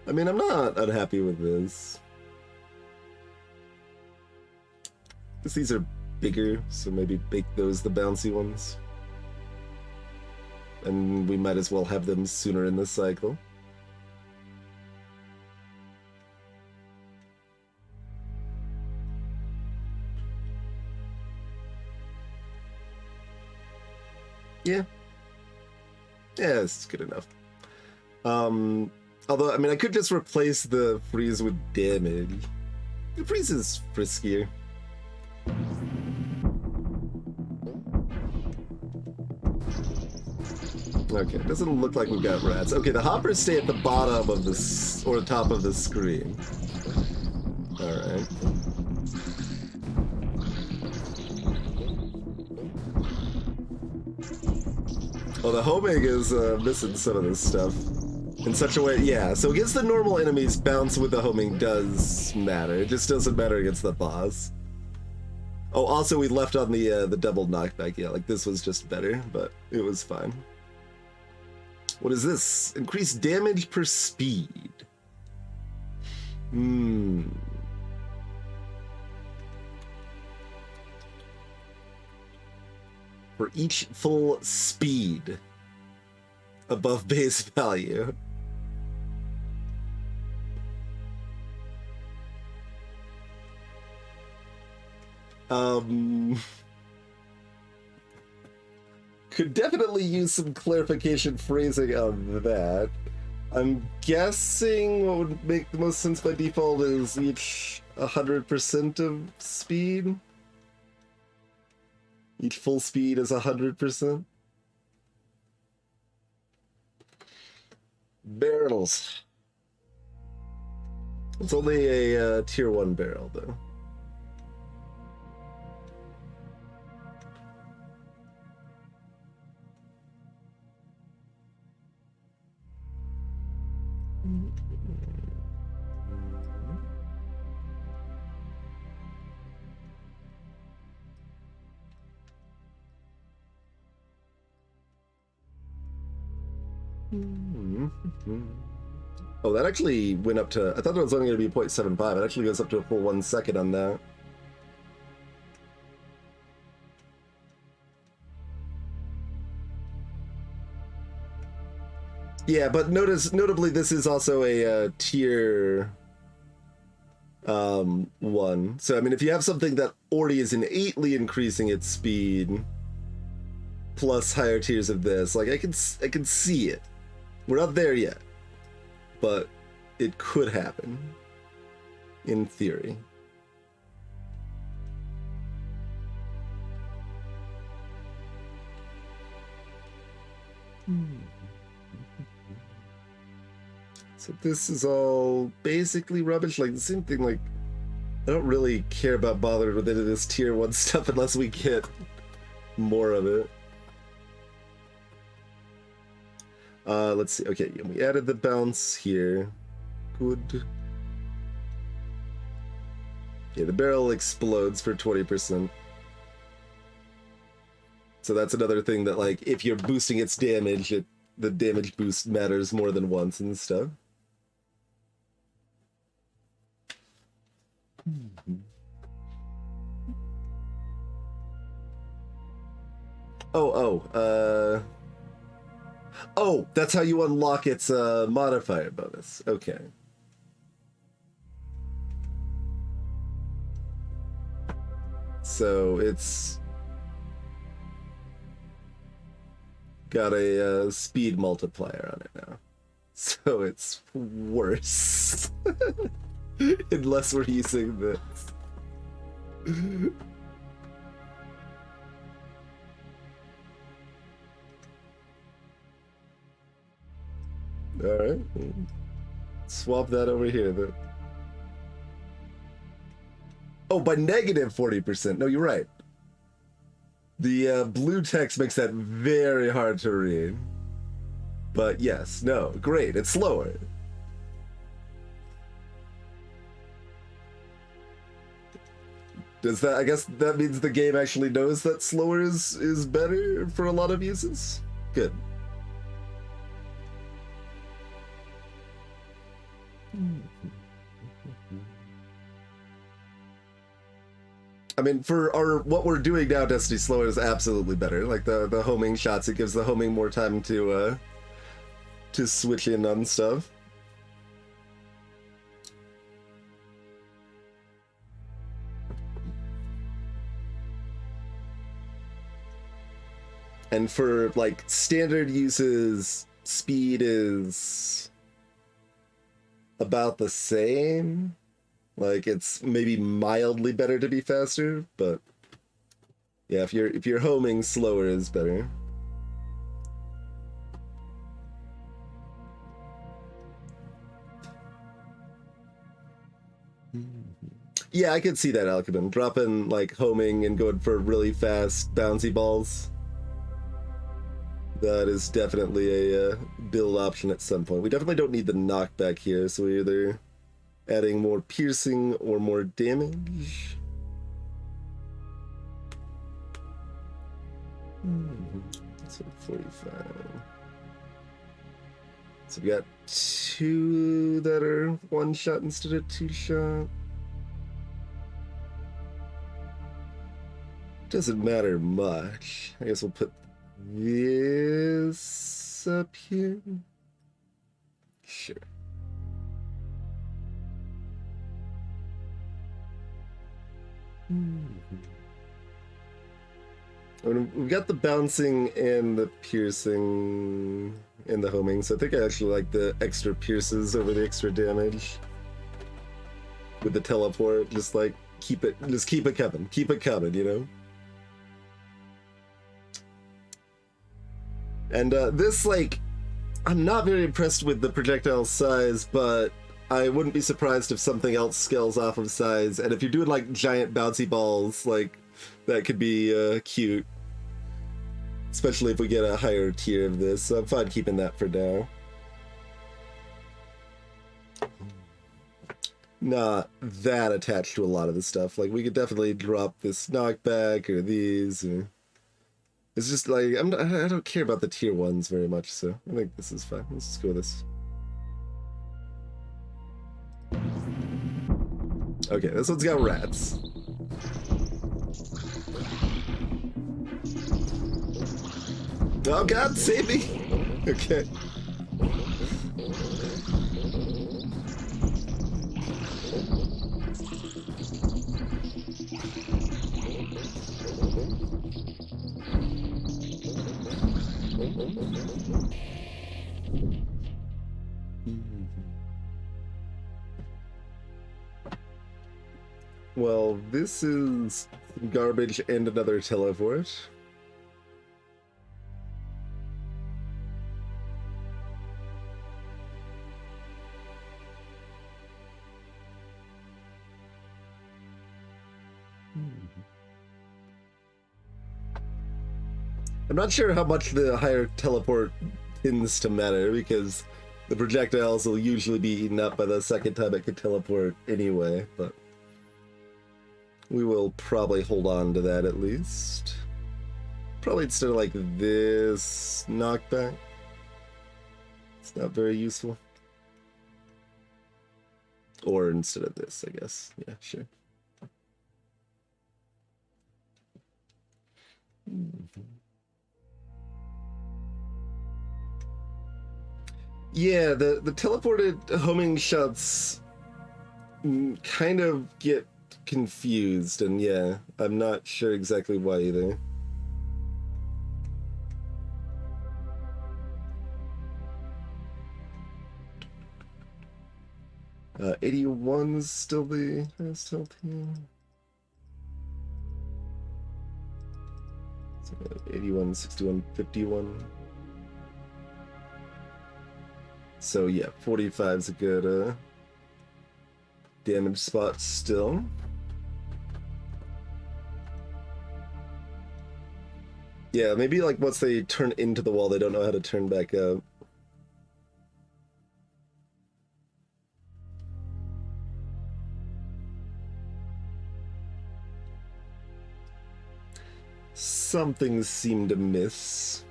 I mean, I'm not unhappy with this. These are bigger, so maybe make those the bouncy ones. And we might as well have them sooner in the cycle. Yeah. Yeah, it's good enough. Although, I mean, I could just replace the freeze with damage. The freeze is friskier. Okay, doesn't look like we've got rats. Okay, the hoppers stay at the bottom of this, or top of the screen. Alright. Well, the homing is missing some of this stuff. In such a way, yeah, so against the normal enemies, bounce with the homing does matter. It just doesn't matter against the boss. Oh, also we left on the double knockback. Yeah, like this was just better, but it was fine. What is this? Increased damage per speed. For each full speed above base value. Could definitely use some clarification phrasing on that. I'm guessing what would make the most sense by default is each 100% of speed. Each full speed is 100%. Barrels. It's only a tier 1 barrel, though. Oh, that actually went up to... I thought it was only going to be 0.75. It actually goes up to a full 1 second on that. Yeah, but notably, this is also a tier 1. So, I mean, if you have something that already is innately increasing its speed, plus higher tiers of this, like, I can see it. We're not there yet, but it could happen, in theory. So this is all basically rubbish. Like the same thing, like I don't really care about bothering with any of this tier 1 stuff unless we get more of it. Let's see. Okay, yeah, we added the bounce here. Good. Yeah, the barrel explodes for 20%. So that's another thing that, like, if you're boosting its damage, the damage boost matters more than once and stuff. Oh, that's how you unlock its modifier bonus. Okay. So it's got a speed multiplier on it now. So it's worse. Unless we're using this. Alright. Swap that over here then. Oh, by negative 40%. No, you're right. The blue text makes that very hard to read. But yes, no, great, it's slower. Does that, I guess that means the game actually knows that slower is better for a lot of uses? Good. I mean, for what we're doing now, Destiny Slower is absolutely better. Like the homing shots, it gives the homing more time to switch in on stuff. And for like standard uses, speed is about the same. Like it's maybe mildly better to be faster, but yeah, if you're homing, slower is better. Yeah, I could see that, Alchemin. Dropping like homing and going for really fast bouncy balls. That is definitely a build option at some point. We definitely don't need the knockback here, so we're either adding more piercing or more damage. So 45. So we got 2 that are 1-shot instead of 2-shot. Doesn't matter much. I guess we'll put this up here. Sure. I mean, we've got the bouncing and the piercing and the homing, so I think I actually like the extra pierces over the extra damage. With the teleport, just keep it coming, you know? And this, like, I'm not very impressed with the projectile size, but I wouldn't be surprised if something else scales off of size. And if you're doing like giant bouncy balls, like that could be cute. Especially if we get a higher tier of this. So I'm fine keeping that for now. Not that attached to a lot of the stuff. Like we could definitely drop this knockback or these. Or... It's just like I don't care about the tier 1s very much, so I think this is fine. Let's just go with this. Okay, this one's got rats. Oh God, save me! Okay. Well, this is garbage and another teleport. I'm not sure how much the higher teleport tends to matter, because the projectiles will usually be eaten up by the second time it can teleport anyway, but we will probably hold on to that at least. Probably instead of like this knockback. It's not very useful. Or instead of this, I guess. Yeah, sure. Yeah, the teleported homing shots kind of get confused, and yeah, I'm not sure exactly why either. Uh, 81's still the highest health here. So 81, 61, 51. So yeah, 45 is a good damage spot still. Yeah, maybe like once they turn into the wall, they don't know how to turn back up. Something seemed to miss.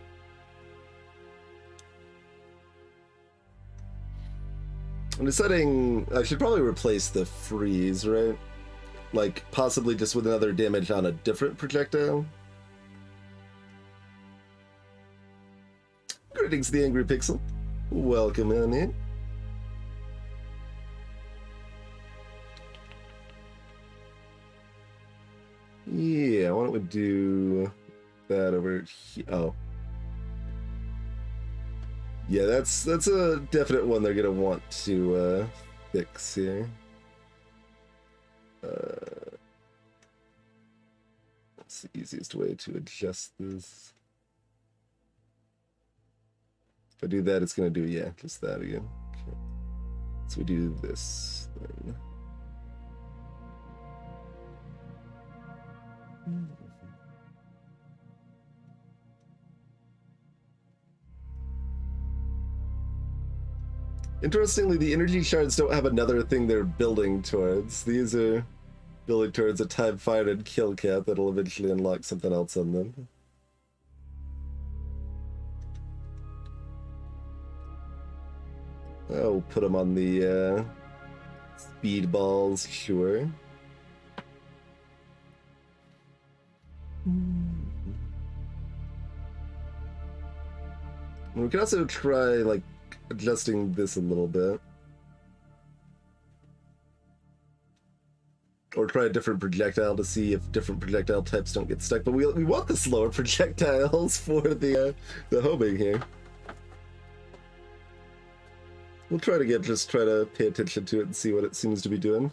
I'm deciding I should probably replace the freeze, right? like possibly just with another damage on a different projectile. Greetings, the Angry Pixel. Welcome in here. Yeah, why don't we do that over here? Oh. Yeah, that's a definite one they're gonna want to fix here. That's the easiest way to adjust this. If I do that, it's gonna do, yeah, just that again. Okay. So we do this then. Interestingly, the energy shards don't have another thing they're building towards. These are building towards a time fire and kill cat that'll eventually unlock something else on them. I'll put them on the speed balls, sure. We can also try, like, adjusting this a little bit. Or try a different projectile to see if different projectile types don't get stuck. But we want the slower projectiles for the homing here. We'll try to just try to pay attention to it and see what it seems to be doing.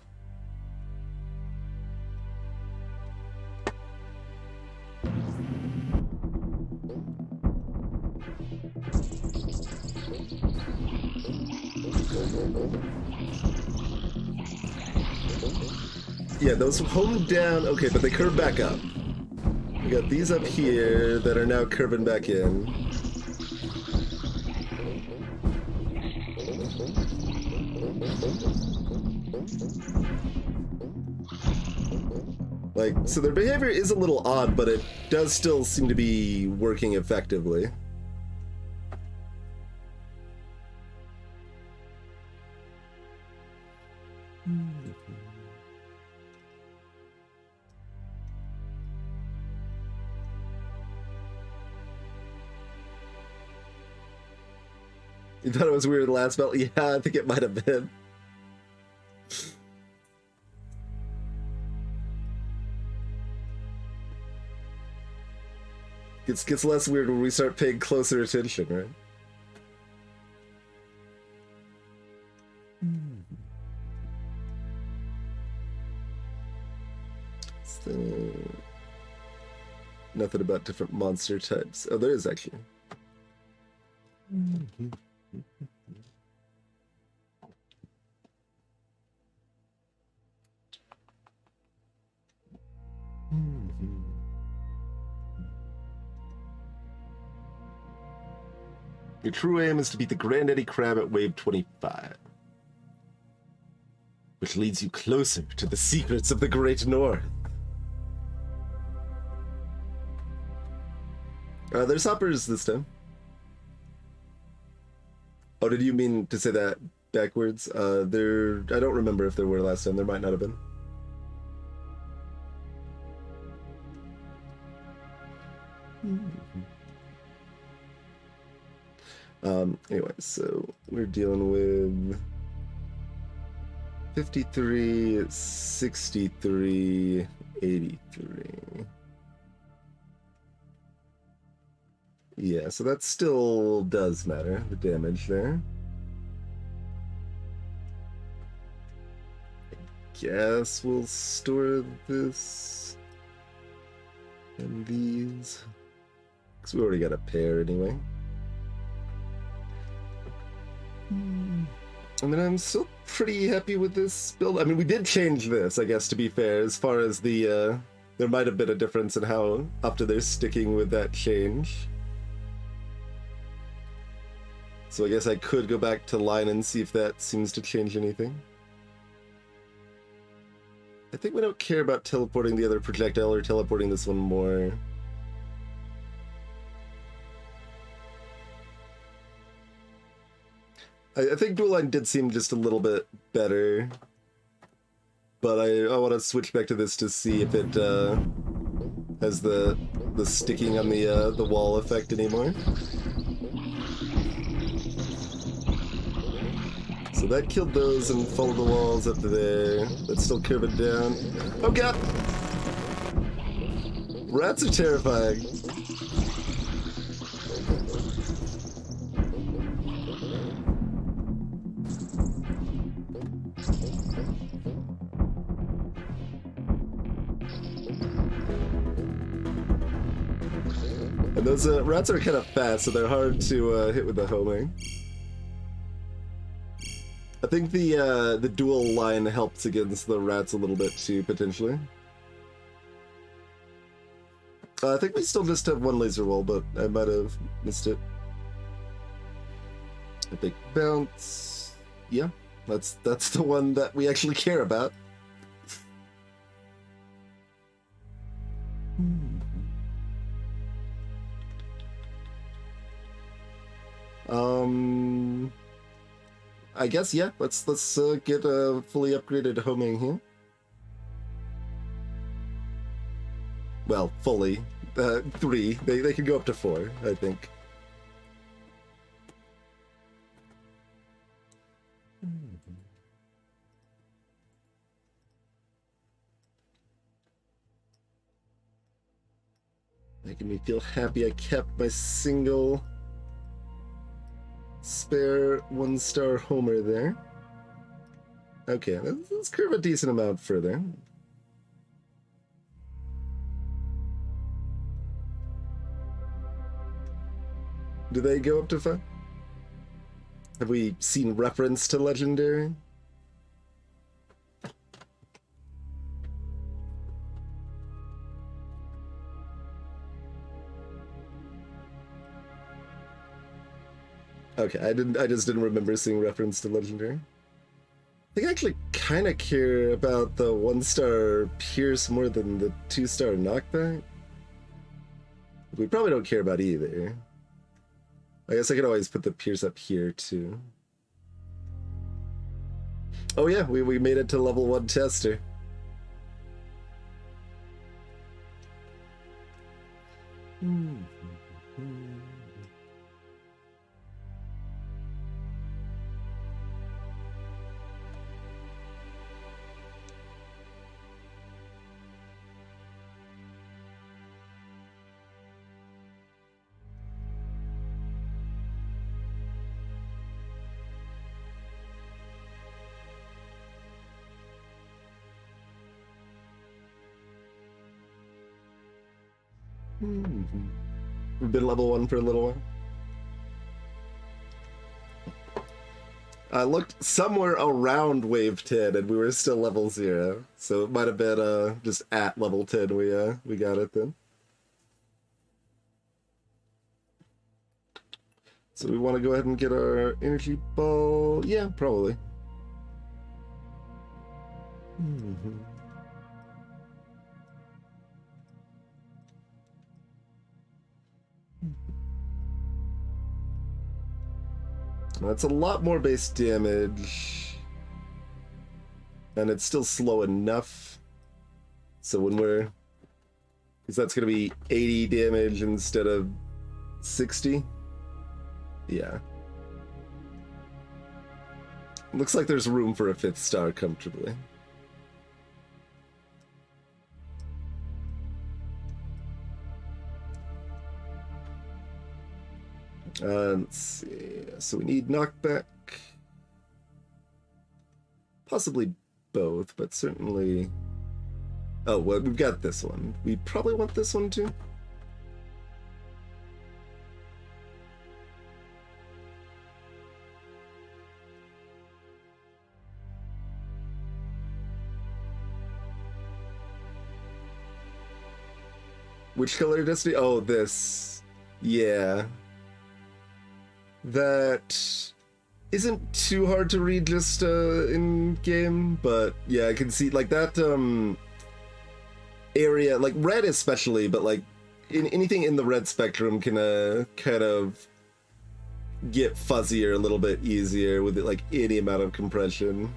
Yeah, those home down, okay, but they curve back up. We got these up here that are now curving back in. Like, so their behavior is a little odd, but it does still seem to be working effectively. You thought it was weird last spell? Yeah, I think it might have been. Gets less weird when we start paying closer attention, right? So, nothing about different monster types. Oh, there is actually. Your true aim is to beat the Grand Eddy Crab at wave 25, which leads you closer to the secrets of the Great North. There's hoppers this time. Oh, did you mean to say that backwards? I don't remember if there were last time. There might not have been. Anyway, so we're dealing with 53, 63, 83. Yeah, so that still does matter, the damage there. I guess we'll store this and these, because we already got a pair anyway. I mean, I'm still pretty happy with this build. I mean, we did change this, I guess, to be fair, as far as the, there might have been a difference in how often they're sticking with that change. So I guess I could go back to line and see if that seems to change anything. I think we don't care about teleporting the other projectile or teleporting this one more. I think dual line did seem just a little bit better. but I want to switch back to this to see if it has the sticking on the wall effect anymore. So that killed those and followed the walls up to there. Let's still curve it down. Oh god! Rats are terrifying. And those rats are kind of fast, so they're hard to hit with the homing. I think the dual line helps against the rats a little bit too, potentially. I think we still just have one laser wall, but I might have missed it. A big bounce. Yeah, that's the one that we actually care about. I guess yeah. Let's get a fully upgraded homing here. Well, fully. 3. They can go up to 4, I think. Making me feel happy I kept my single spare 1-star homer there. Okay, let's curve a decent amount further. Do they go up to 5? Have we seen reference to Legendary? Okay, I just didn't remember seeing reference to Legendary. I think I actually kind of care about the 1-star Pierce more than the 2-star Knockback. We probably don't care about either. I guess I could always put the Pierce up here too. Oh yeah, we made it to level 1 tester. We've been level 1 for a little while. I looked somewhere around wave 10 and we were still level 0. So it might have been just at level 10 we got it then. So we want to go ahead and get our energy ball. Yeah, probably. That's a lot more base damage. And it's still slow enough. So when we're... Because that's going to be 80 damage instead of 60. Yeah. Looks like there's room for a 5th star comfortably. Let's see. So we need knockback. Possibly both, but certainly... Oh, well, we've got this one. We probably want this one too. Which color Destiny? Oh, this. Yeah. That isn't too hard to read just in game, but yeah, I can see like that area, like red especially, but like anything in the red spectrum can kind of get fuzzier a little bit easier with it, like any amount of compression.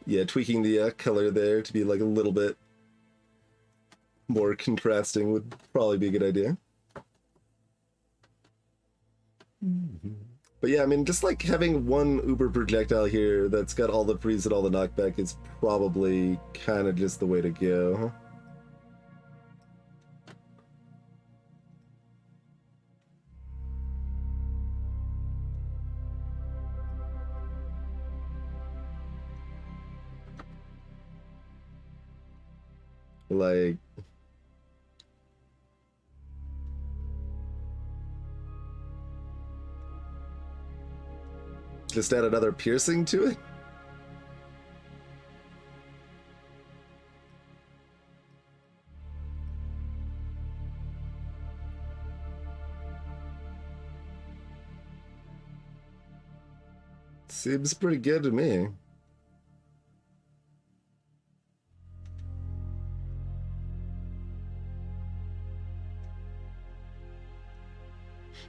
yeah, tweaking the color there to be like a little bit more contrasting would probably be a good idea. But yeah, I mean, just like having one uber projectile here that's got all the freeze and all the knockback is probably kind of just the way to go. Like, just add another piercing to it? Seems pretty good to me.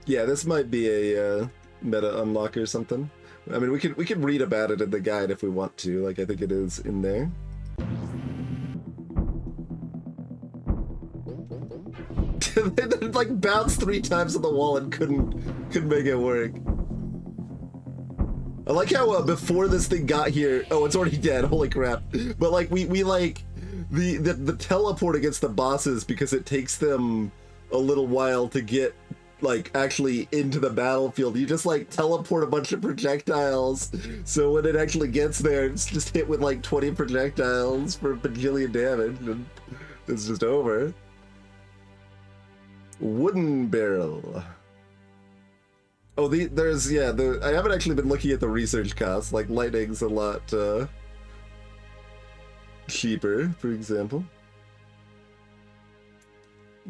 Yeah, this might be a meta unlock or something. I mean, we could read about it in the guide if we want to. Like, I think it is in there. They like bounced 3 times on the wall and couldn't make it work. I like how before this thing got here, oh, it's already dead. Holy crap! But like we like the teleport against the bosses because it takes them a little while to get like actually into the battlefield. You just like teleport a bunch of projectiles, so when it actually gets there, it's just hit with like 20 projectiles for a bajillion damage, and it's just over. Wooden barrel. Oh, there's, yeah, I haven't actually been looking at the research costs. Like, lightning's a lot cheaper, for example.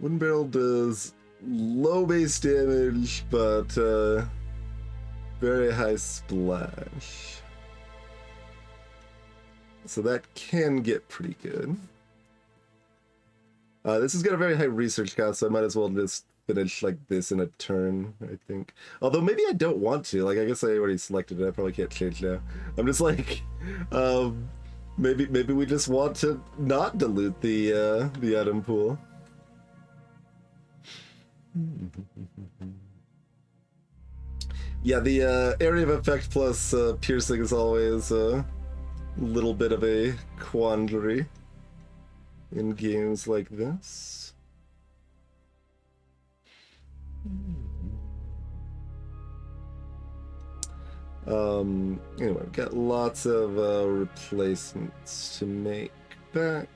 Wooden barrel does low base damage, but very high splash. So that can get pretty good. This has got a very high research cost, so I might as well just finish like this in a turn, I think. Although maybe I don't want to. Like, I guess I already selected it. I probably can't change now. I'm just like, maybe we just want to not dilute the item pool. Yeah, the area of effect plus piercing is always a little bit of a quandary in games like this. Anyway, we've got lots of replacements to make back.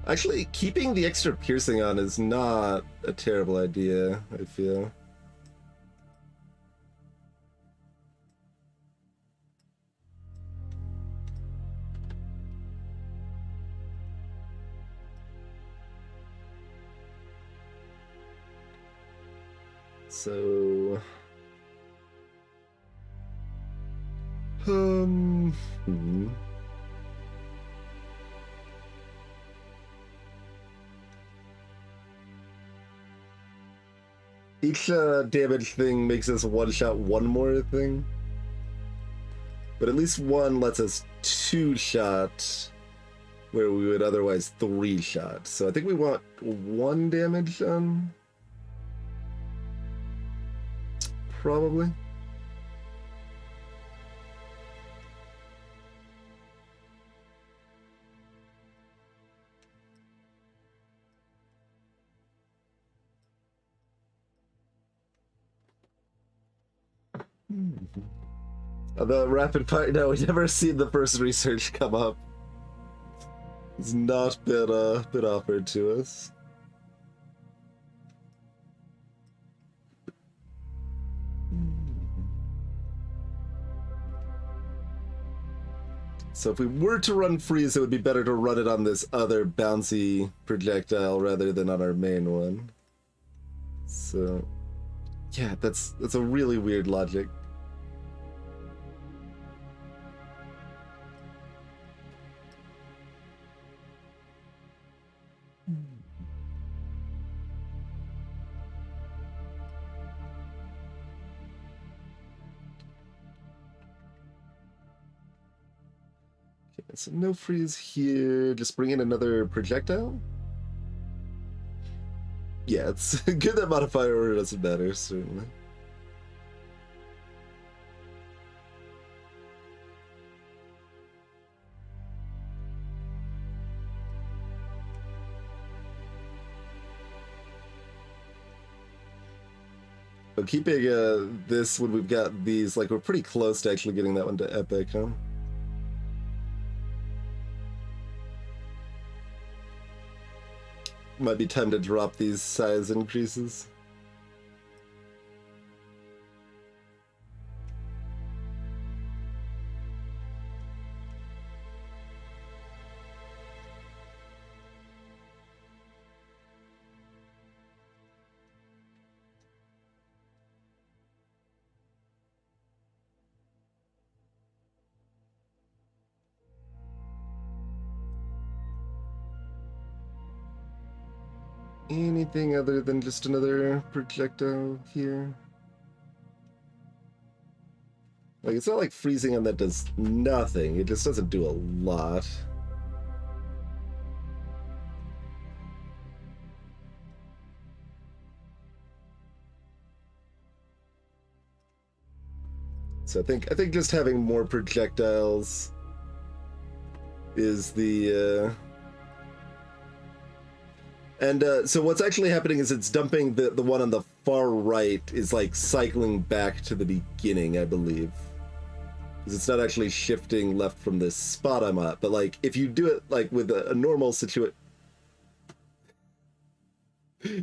Actually, keeping the extra piercing on is not a terrible idea, I feel. So, each damage thing makes us one-shot one more thing, but at least one lets us two-shot where we would otherwise three-shot. So I think we want 1 damage done. Probably. The rapid fire, no, we never seen the first research come up. It's not been offered to us. So if we were to run freeze, it would be better to run it on this other bouncy projectile rather than on our main one. So, yeah, that's a really weird logic. So no freeze here. Just bring in another projectile. Yeah, it's good that modifier order doesn't matter, certainly. But keeping this when we've got these, like, we're pretty close to actually getting that one to epic, huh? Might be time to drop these size increases. Anything other than just another projectile here? Like, it's not like freezing on that does nothing. It just doesn't do a lot. So I think just having more projectiles is the so what's actually happening is it's dumping the one on the far right is like cycling back to the beginning, I believe. Because it's not actually shifting left from this spot I'm at. But like if you do it like with a normal situation,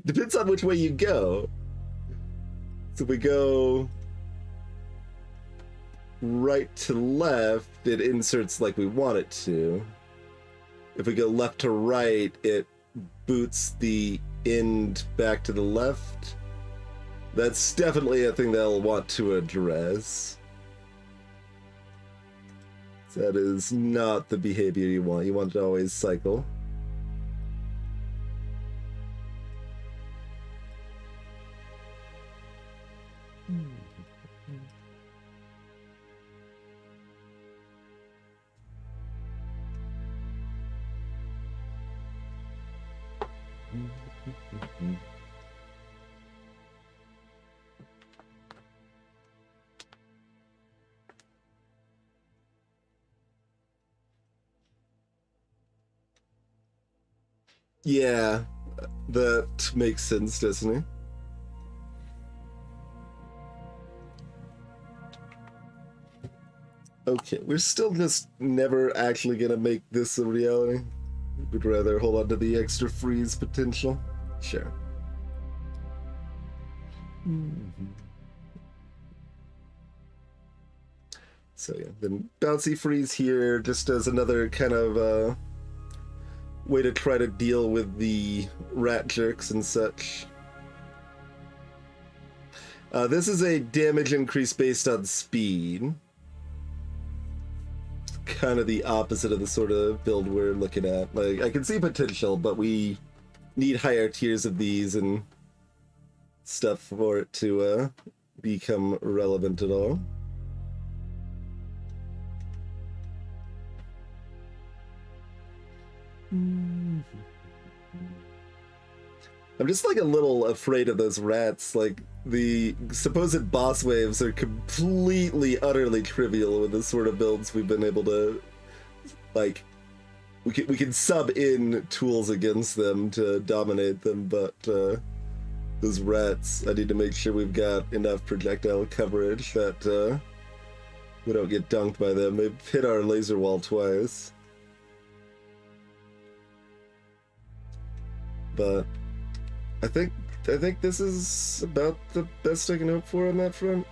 depends on which way you go. So if we go right to left, it inserts like we want it to. If we go left to right, it boots the end back to the left. That's definitely a thing they'll want to address. That is not the behavior you want. You want to always cycle. Yeah, that makes sense, doesn't it? Okay, we're still just never actually gonna make this a reality. We'd rather hold on to the extra freeze potential. Sure. So yeah, then bouncy freeze here just as another kind of way to try to deal with the rat jerks and such. This is a damage increase based on speed. Kind of the opposite of the sort of build we're looking at. Like, I can see potential, but we need higher tiers of these and stuff for it to become relevant at all. I'm just like a little afraid of those rats. Like the supposed boss waves are completely, utterly trivial with the sort of builds we've been able to, like, we can sub in tools against them to dominate them, but those rats, I need to make sure we've got enough projectile coverage that we don't get dunked by them. They've hit our laser wall twice. But I think this is about the best I can hope for on that front.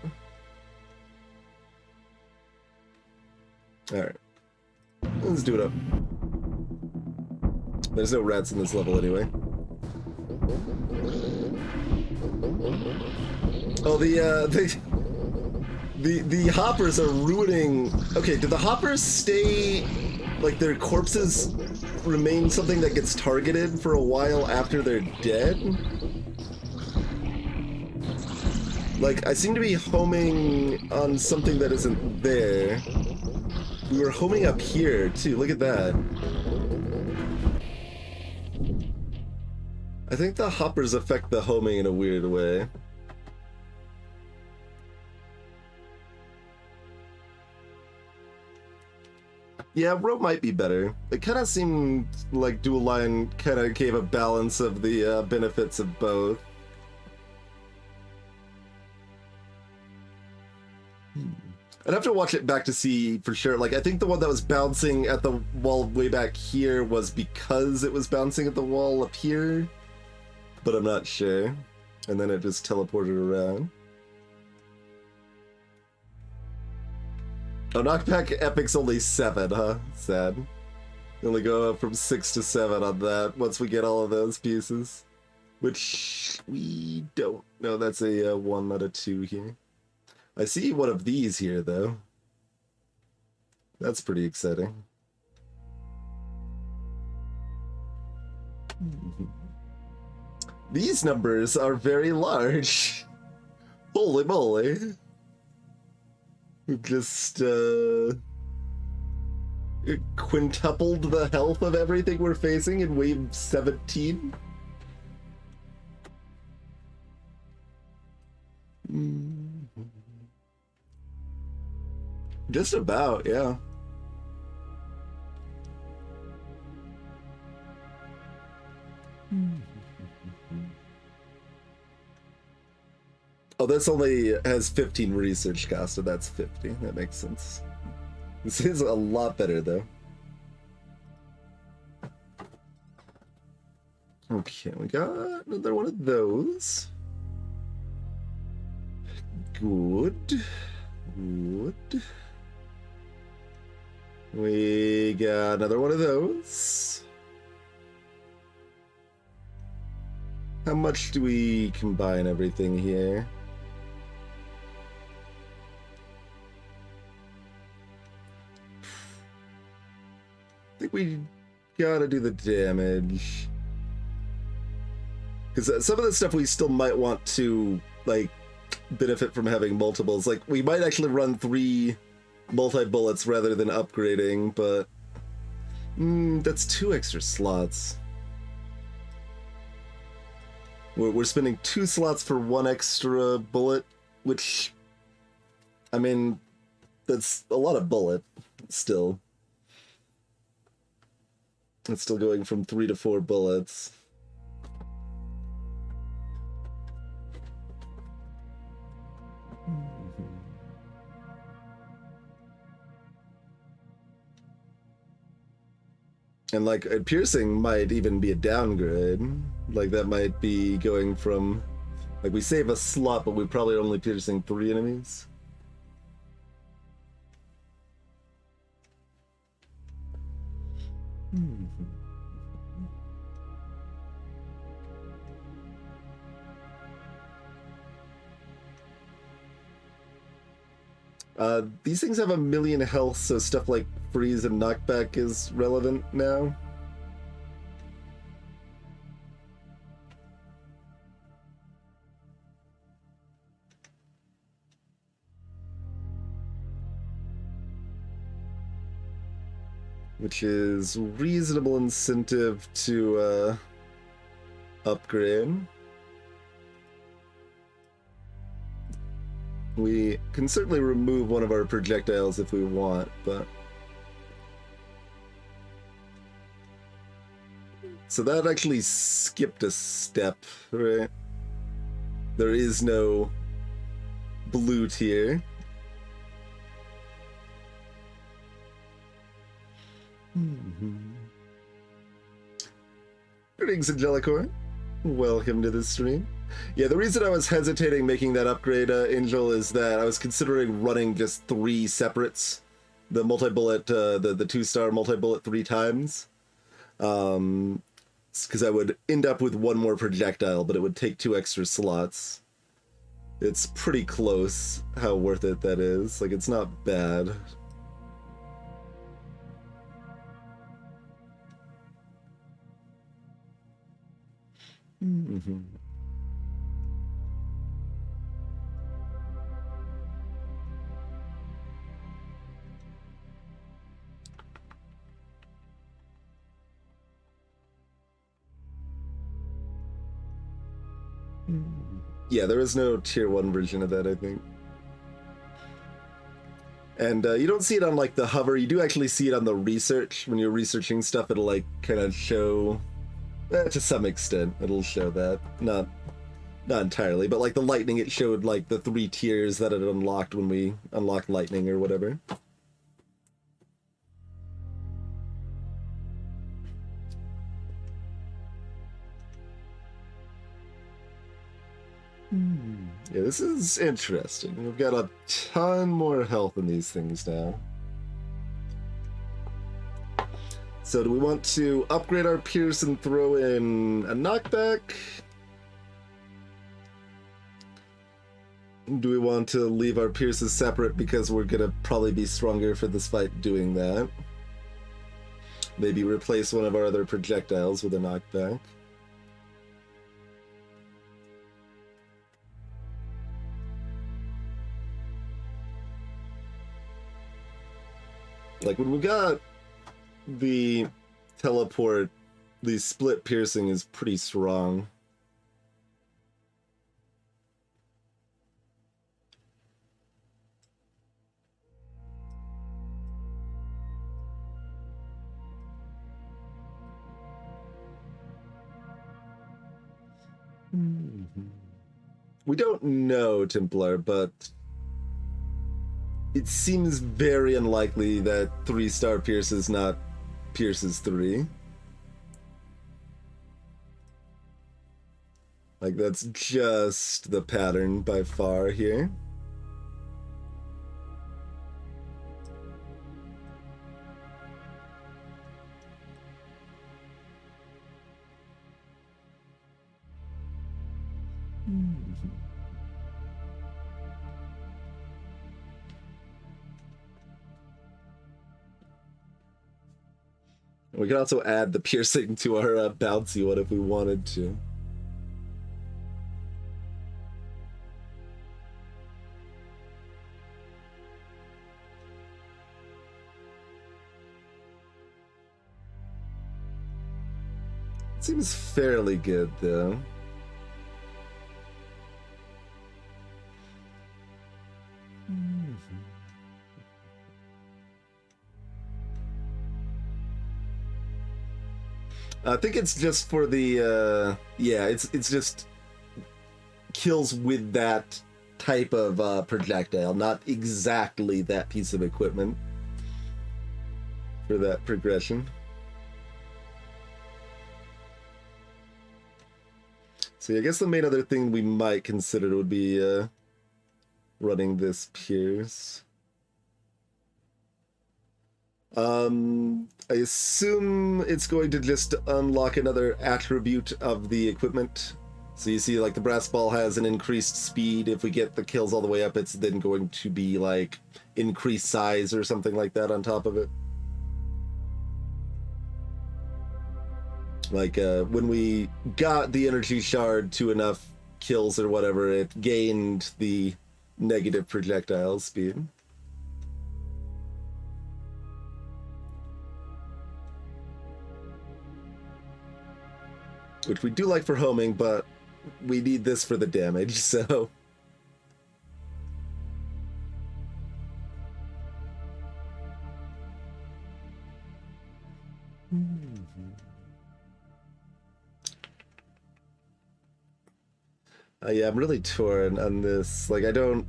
Alright. Let's do it up. There's no rats in this level anyway. Oh, the hoppers are ruining... Okay, do the hoppers stay... Like, their corpses remain something that gets targeted for a while after they're dead? Like, I seem to be homing on something that isn't there. We were homing up here too. Look at that. I think the hoppers affect the homing in a weird way. Yeah, rope might be better. It kind of seemed like dual line kind of gave a balance of the benefits of both. I'd have to watch it back to see for sure. Like, I think the one that was bouncing at the wall way back here was because it was bouncing at the wall up here, but I'm not sure. And then it just teleported around. Oh, knockback epic's only 7, huh? Sad. We only go up from 6 to 7 on that once we get all of those pieces. Which we don't know. That's a 1, not a 2 here. I see one of these here, though. That's pretty exciting. These numbers are very large. Holy moly. We've just quintupled the health of everything we're facing in wave 17. Just about, yeah. Oh, this only has 15 research cost, so that's 50. That makes sense. This is a lot better, though. Okay, we got another one of those. Good. Good. We got another one of those. How much do we combine everything here? I think we gotta do the damage. Because some of the stuff we still might want to, like, benefit from having multiples. Like, we might actually run 3 multi-bullets rather than upgrading, but that's 2 extra slots. We're spending 2 slots for 1 extra bullet, which, I mean, that's a lot of bullet, still. It's still going from 3 to 4 bullets. And like piercing might even be a downgrade. Like that might be going from, like, we save a slot, but we're probably only piercing 3 enemies. These things have 1,000,000 health, so stuff like freeze and knockback is relevant now. Which is reasonable incentive to upgrade. We can certainly remove one of our projectiles if we want, but... So that actually skipped a step, right? There is no blue tier. Greetings, Angelicor. Welcome to the stream. Yeah, the reason I was hesitating making that upgrade, Angel, is that I was considering running just 3 separates. The multi-bullet, the 2-star multi-bullet 3 times. Because I would end up with 1 more projectile, but it would take 2 extra slots. It's pretty close how worth it that is. Like, it's not bad. Yeah, there is no tier 1 version of that, I think. And you don't see it on like the hover. You do actually see it on the research. When you're researching stuff, it'll like kind of show, to some extent, it'll show that. Not entirely, but like the lightning, it showed like the 3 tiers that it unlocked when we unlocked lightning or whatever. Yeah, this is interesting. We've got a ton more health in these things now. So do we want to upgrade our Pierce and throw in a knockback? Do we want to leave our Pierces separate because we're gonna probably be stronger for this fight doing that? Maybe replace one of our other projectiles with a knockback. Like when we got the teleport, the split piercing is pretty strong. We don't know, Templar, but it seems very unlikely that 3-star Pierce is not Pierce's 3. Like, that's just the pattern by far here. We could also add the piercing to our bouncy one if we wanted to. It seems fairly good, though. I think it's just for the, yeah, it's just kills with that type of projectile, not exactly that piece of equipment for that progression. So I guess the main other thing we might consider would be running this Pierce. I assume it's going to just unlock another attribute of the equipment. So you see, like, the brass ball has an increased speed. If we get the kills all the way up, it's then going to be, like, increased size or something like that on top of it. Like, when we got the energy shard to enough kills or whatever, it gained the negative projectile speed. Which we do like for homing, but we need this for the damage, so... Yeah, I'm really torn on this. Like, I don't...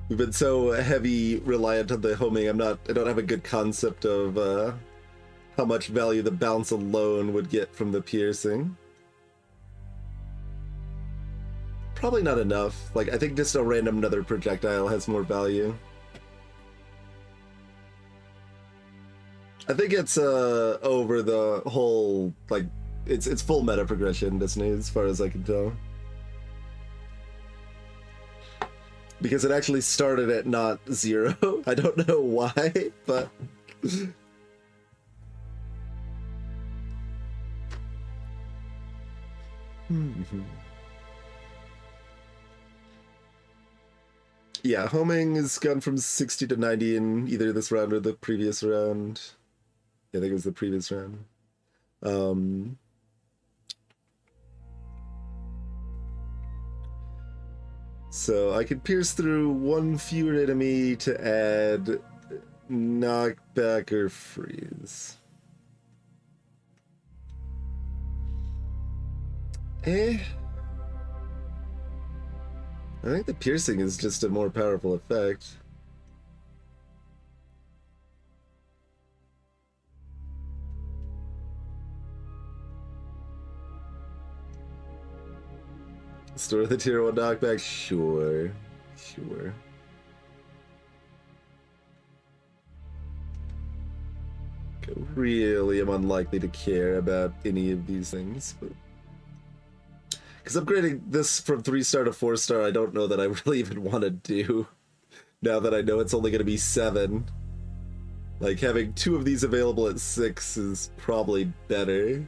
We've been so heavy reliant on the homing, I don't have a good concept of, how much value the bounce alone would get from the piercing. Probably not enough. Like, I think just a random another projectile has more value. I think it's over the whole, like, it's full meta progression, Disney, as far as I can tell. Because it actually started at not 0. I don't know why, but... Yeah, homing has gone from 60 to 90 in either this round or the previous round. Yeah, I think it was the previous round. So I could pierce through one fewer enemy to add knockback or freeze. I think the piercing is just a more powerful effect. Store the tier 1 knockback? Sure. Sure. Really am unlikely to care about any of these things, but because upgrading this from 3-star to 4-star, I don't know that I really even want to do, now that I know it's only going to be 7. Like, having 2 of these available at 6 is probably better.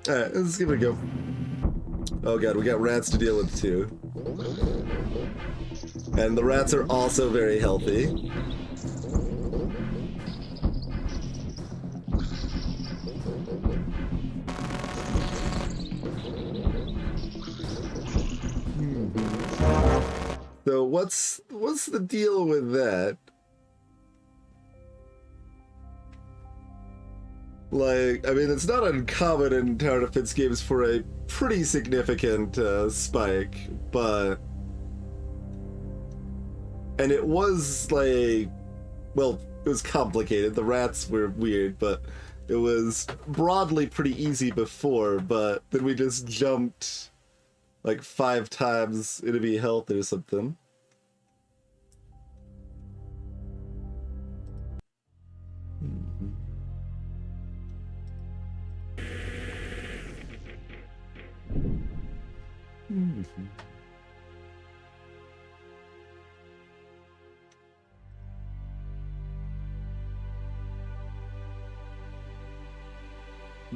Alright, let's give it a go. Oh god, we got rats to deal with too. And the rats are also very healthy. So what's the deal with that? Like, I mean, it's not uncommon in tower defense games for a pretty significant spike, but... And it was like... Well, it was complicated. The rats were weird, but it was broadly pretty easy before, but then we just jumped like 5 times enemy health or something.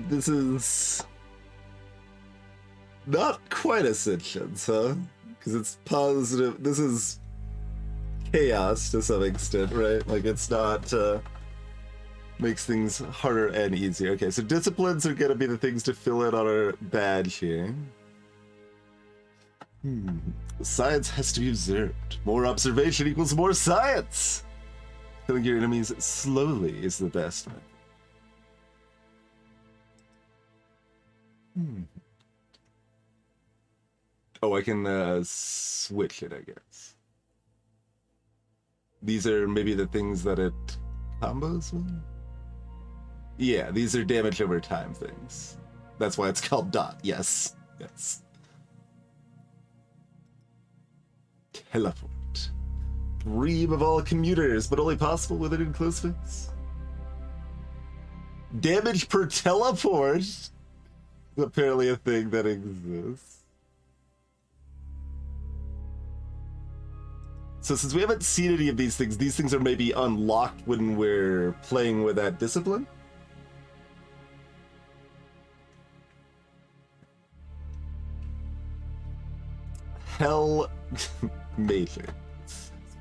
This is not quite Ascensions, huh? Because it's positive. This is chaos to some extent, right? Like, it's not makes things harder and easier. Okay, so disciplines are gonna be the things to fill in on our badge here. Science has to be observed. More observation equals more science. Killing your enemies slowly is the best method. Oh, I can switch it, I guess. These are maybe the things that it combos with? Yeah, these are damage over time things. That's why it's called dot. Yes. Yes. Teleport. Dream of all commuters, but only possible with an enclosed space. Damage per teleport is apparently a thing that exists. So since we haven't seen any of these things are maybe unlocked when we're playing with that discipline? Hell Major.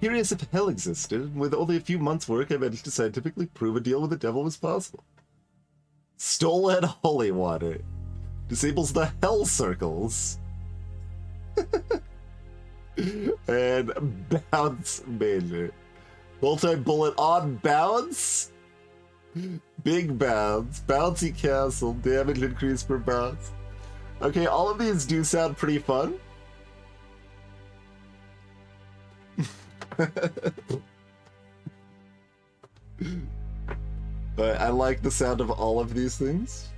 Curious if hell existed, and with only a few months' work, I managed to scientifically prove a deal with the devil was possible. Stolen holy water. Disables the hell circles. And bounce major. Multi-bullet on bounce? Big bounce. Bouncy castle. Damage increase per bounce. Okay, all of these do sound pretty fun. But I like the sound of all of these things.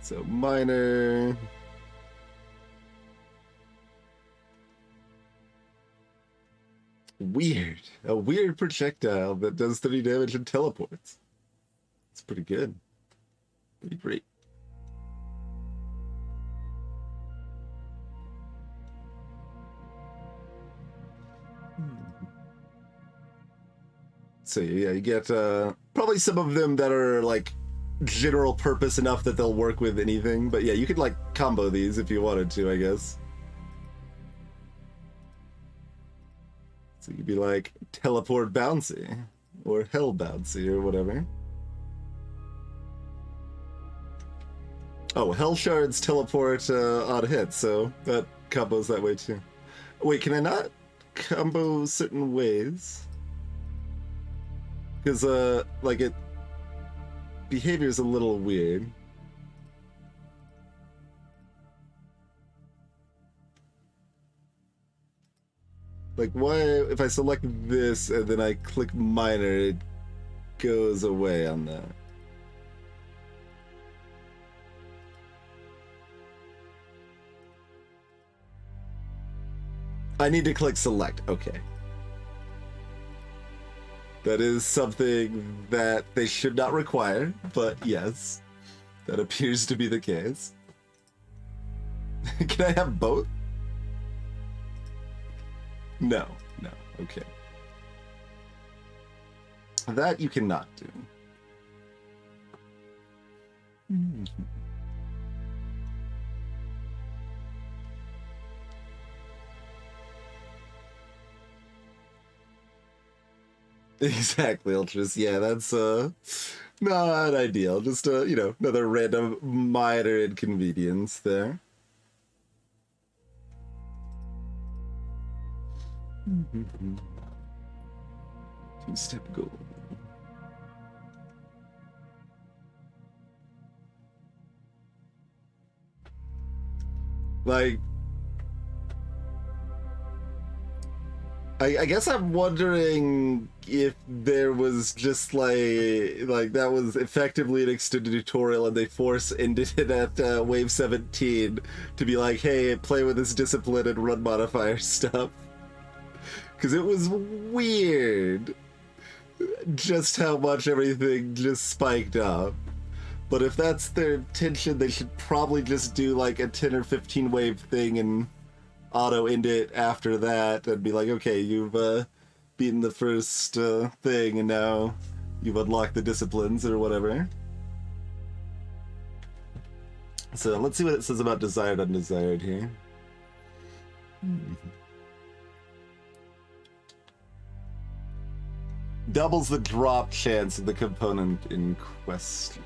So minor. Weird. A weird projectile that does 30 damage and teleports. It's pretty good. Pretty great. So yeah, you get probably some of them that are like general purpose enough that they'll work with anything. But yeah, you could like combo these if you wanted to, I guess. So you'd be like, teleport bouncy, or hell bouncy, or whatever. Oh, hell shards teleport on hit, so that combos that way too. Wait, can I not combo certain ways? Because, like, it... behavior's a little weird. Like, why, if I select this and then I click minor, it goes away on that. I need to click select, okay. That is something that they should not require, but yes, that appears to be the case. Can I have both? No, okay. That you cannot do. Exactly, Ultras. Yeah, that's not ideal. Just you know, another random minor inconvenience there. Two-step goal. Like, I guess I'm wondering if there was just like that was effectively an extended tutorial and they ended it at wave 17 to be like, hey, play with this discipline and run modifier stuff. Because it was weird just how much everything just spiked up. But if that's their intention, they should probably just do like a 10 or 15 wave thing and auto end it after that and be like, okay, you've beaten the first thing and now you've unlocked the disciplines or whatever. So let's see what it says about desired undesired here. Doubles the drop chance of the component in question.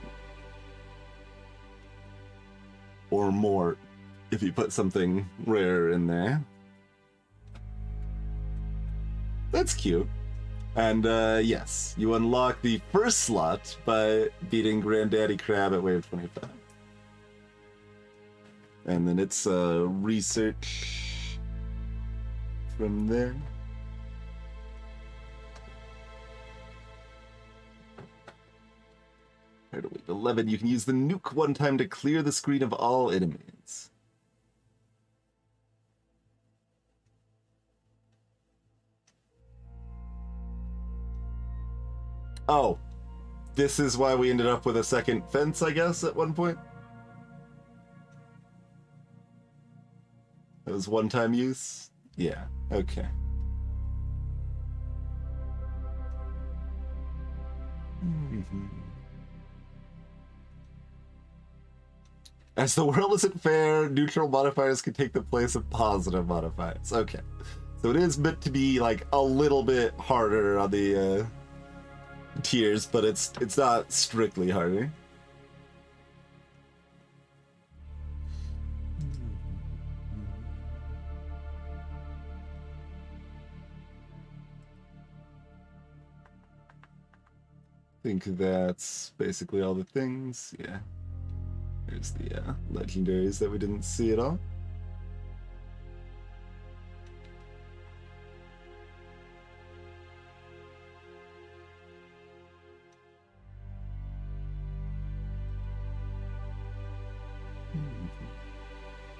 Or more if you put something rare in there. That's cute. And yes, you unlock the first slot by beating Granddaddy Crab at wave 25. And then it's research from there. Right, 11, you can use the nuke one time to clear the screen of all enemies. Oh, this is why we ended up with a second fence, I guess, at one point? It was one-time use? Yeah, okay. As the world isn't fair, neutral modifiers can take the place of positive modifiers. Okay. So it is meant to be like a little bit harder on the tiers, but it's not strictly harder. I think that's basically all the things. Yeah. There's the legendaries that we didn't see at all.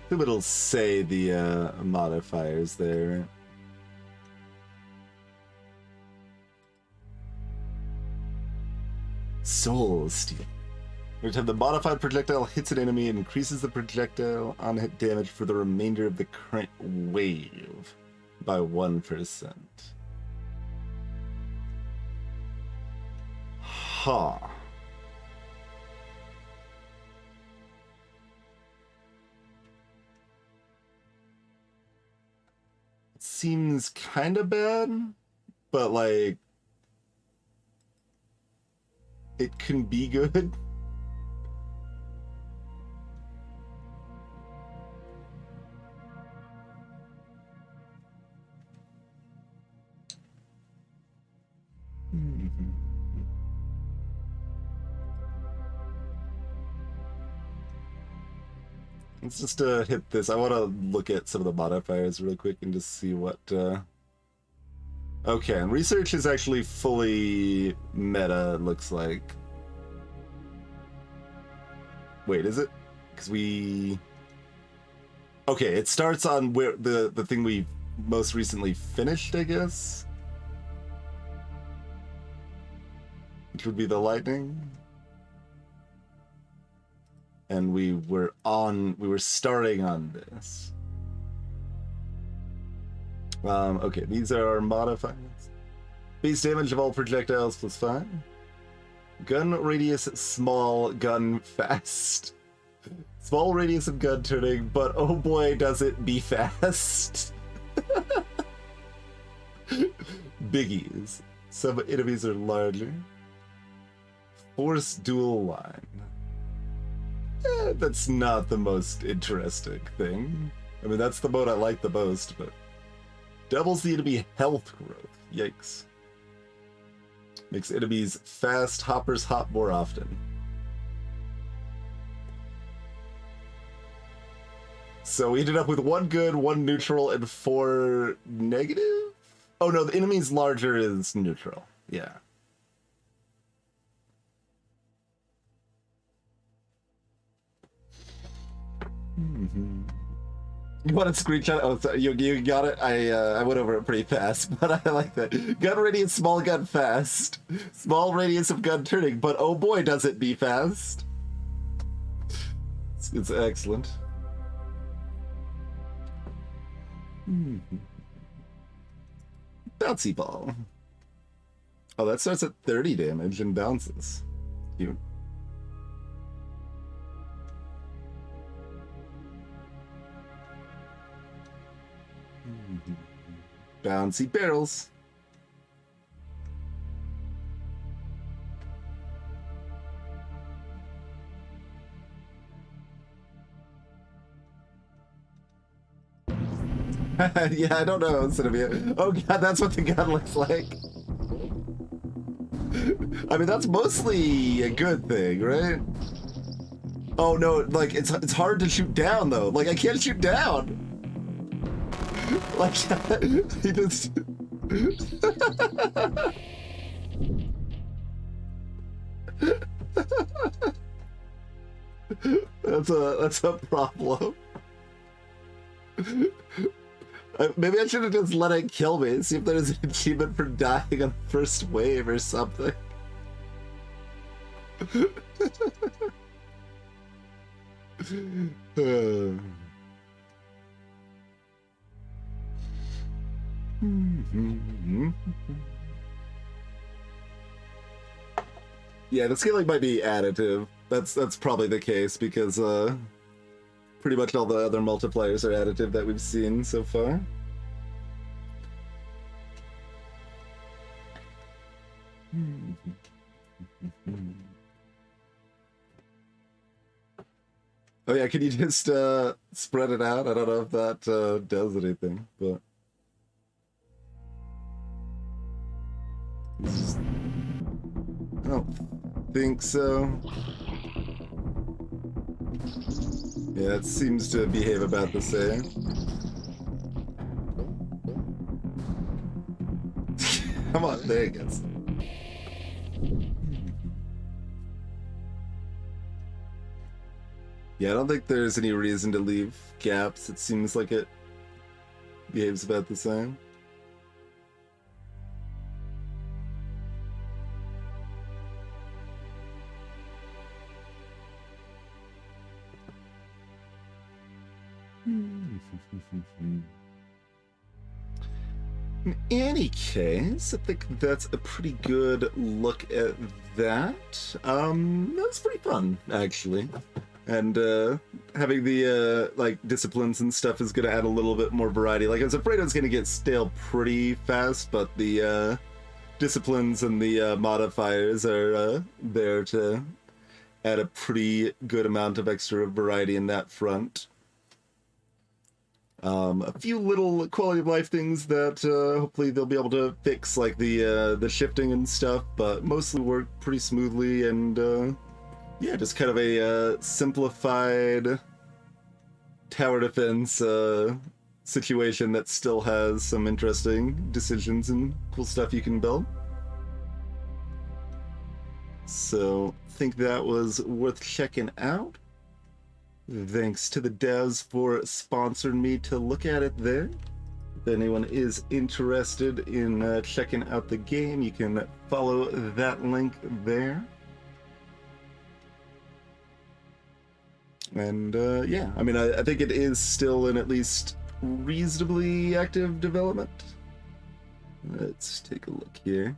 So it'll say the modifiers there. Soul Steal. Every time the modified projectile hits an enemy, it increases the projectile on hit damage for the remainder of the current wave by 1%. Huh. seems kind of bad, but like it can be good. Let's just hit this. I want to look at some of the modifiers real quick and just see what... Okay, and research is actually fully meta, it looks like. Wait, is it? Because we... Okay, it starts on where the thing we most recently finished, I guess? Which would be the lightning. And we were starting on this. Okay, these are our modifiers. Base damage of all projectiles +5. Gun radius small, gun fast. Small radius of gun turning, but oh boy, does it be fast. Biggies. Some enemies are larger. Force dual line. That's not the most interesting thing. I mean, that's the mode I like the most, but... Doubles the enemy health growth. Yikes. Makes enemies fast, hoppers hop more often. So we ended up with 1 good, 1 neutral, and 4 negative? Oh no, the enemy's larger is neutral. Yeah. You want a screenshot? Oh, so you got it? I went over it pretty fast, but I like that. Gun radius, small gun fast. Small radius of gun turning, but oh boy, does it be fast. It's excellent. Bouncy ball. Oh, that starts at 30 damage and bounces. Cute. Bouncy barrels. Yeah, I don't know, Cinevia. Oh god, that's what the gun looks like. I mean, that's mostly a good thing, right? Oh no, like, it's hard to shoot down, though. Like, I can't shoot down. Like, he just... That's a problem. Maybe I should have just let it kill me and see if there's an achievement for dying on the first wave or something. Yeah, the scaling might be additive. That's probably the case because pretty much all the other multipliers are additive that we've seen so far. Oh yeah, can you just spread it out? I don't know if that does anything, but... I don't think so. Yeah, it seems to behave about the same. Come on, there it goes. Yeah, I don't think there's any reason to leave gaps. It seems like it behaves about the same. In any case, I think that's a pretty good look at that. That's pretty fun, actually. And having the like disciplines and stuff is going to add a little bit more variety. Like I was afraid it was going to get stale pretty fast, but the disciplines and the modifiers are there to add a pretty good amount of extra variety in that front. A few little quality of life things that hopefully they'll be able to fix, like the shifting and stuff, but mostly work pretty smoothly. And yeah, just kind of a simplified tower defense situation that still has some interesting decisions and cool stuff you can build. So I think that was worth checking out. Thanks to the devs for sponsoring me to look at it there. If anyone is interested in checking out the game, you can follow that link there. And yeah, I mean, I think it is still in at least reasonably active development. Let's take a look here.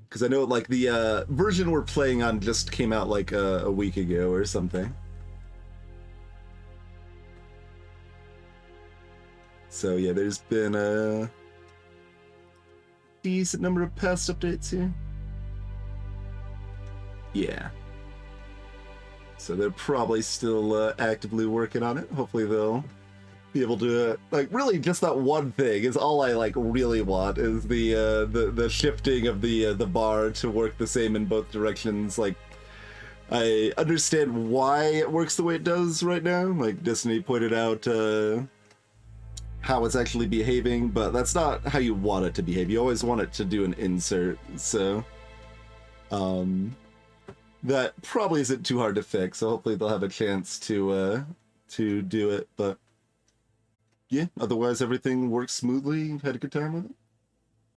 Because I know, like, the version we're playing on just came out like a week ago or something. So yeah, there's been a decent number of past updates here. Yeah. So they're probably still actively working on it. Hopefully they'll be able to like really just that one thing is all I like really want is the shifting of the bar to work the same in both directions. Like I understand why it works the way it does right now. Like Destiny pointed out how it's actually behaving, but that's not how you want it to behave. You always want it to do an insert. So that probably isn't too hard to fix. So hopefully they'll have a chance to do it, but yeah, otherwise everything works smoothly. Had a good time with it.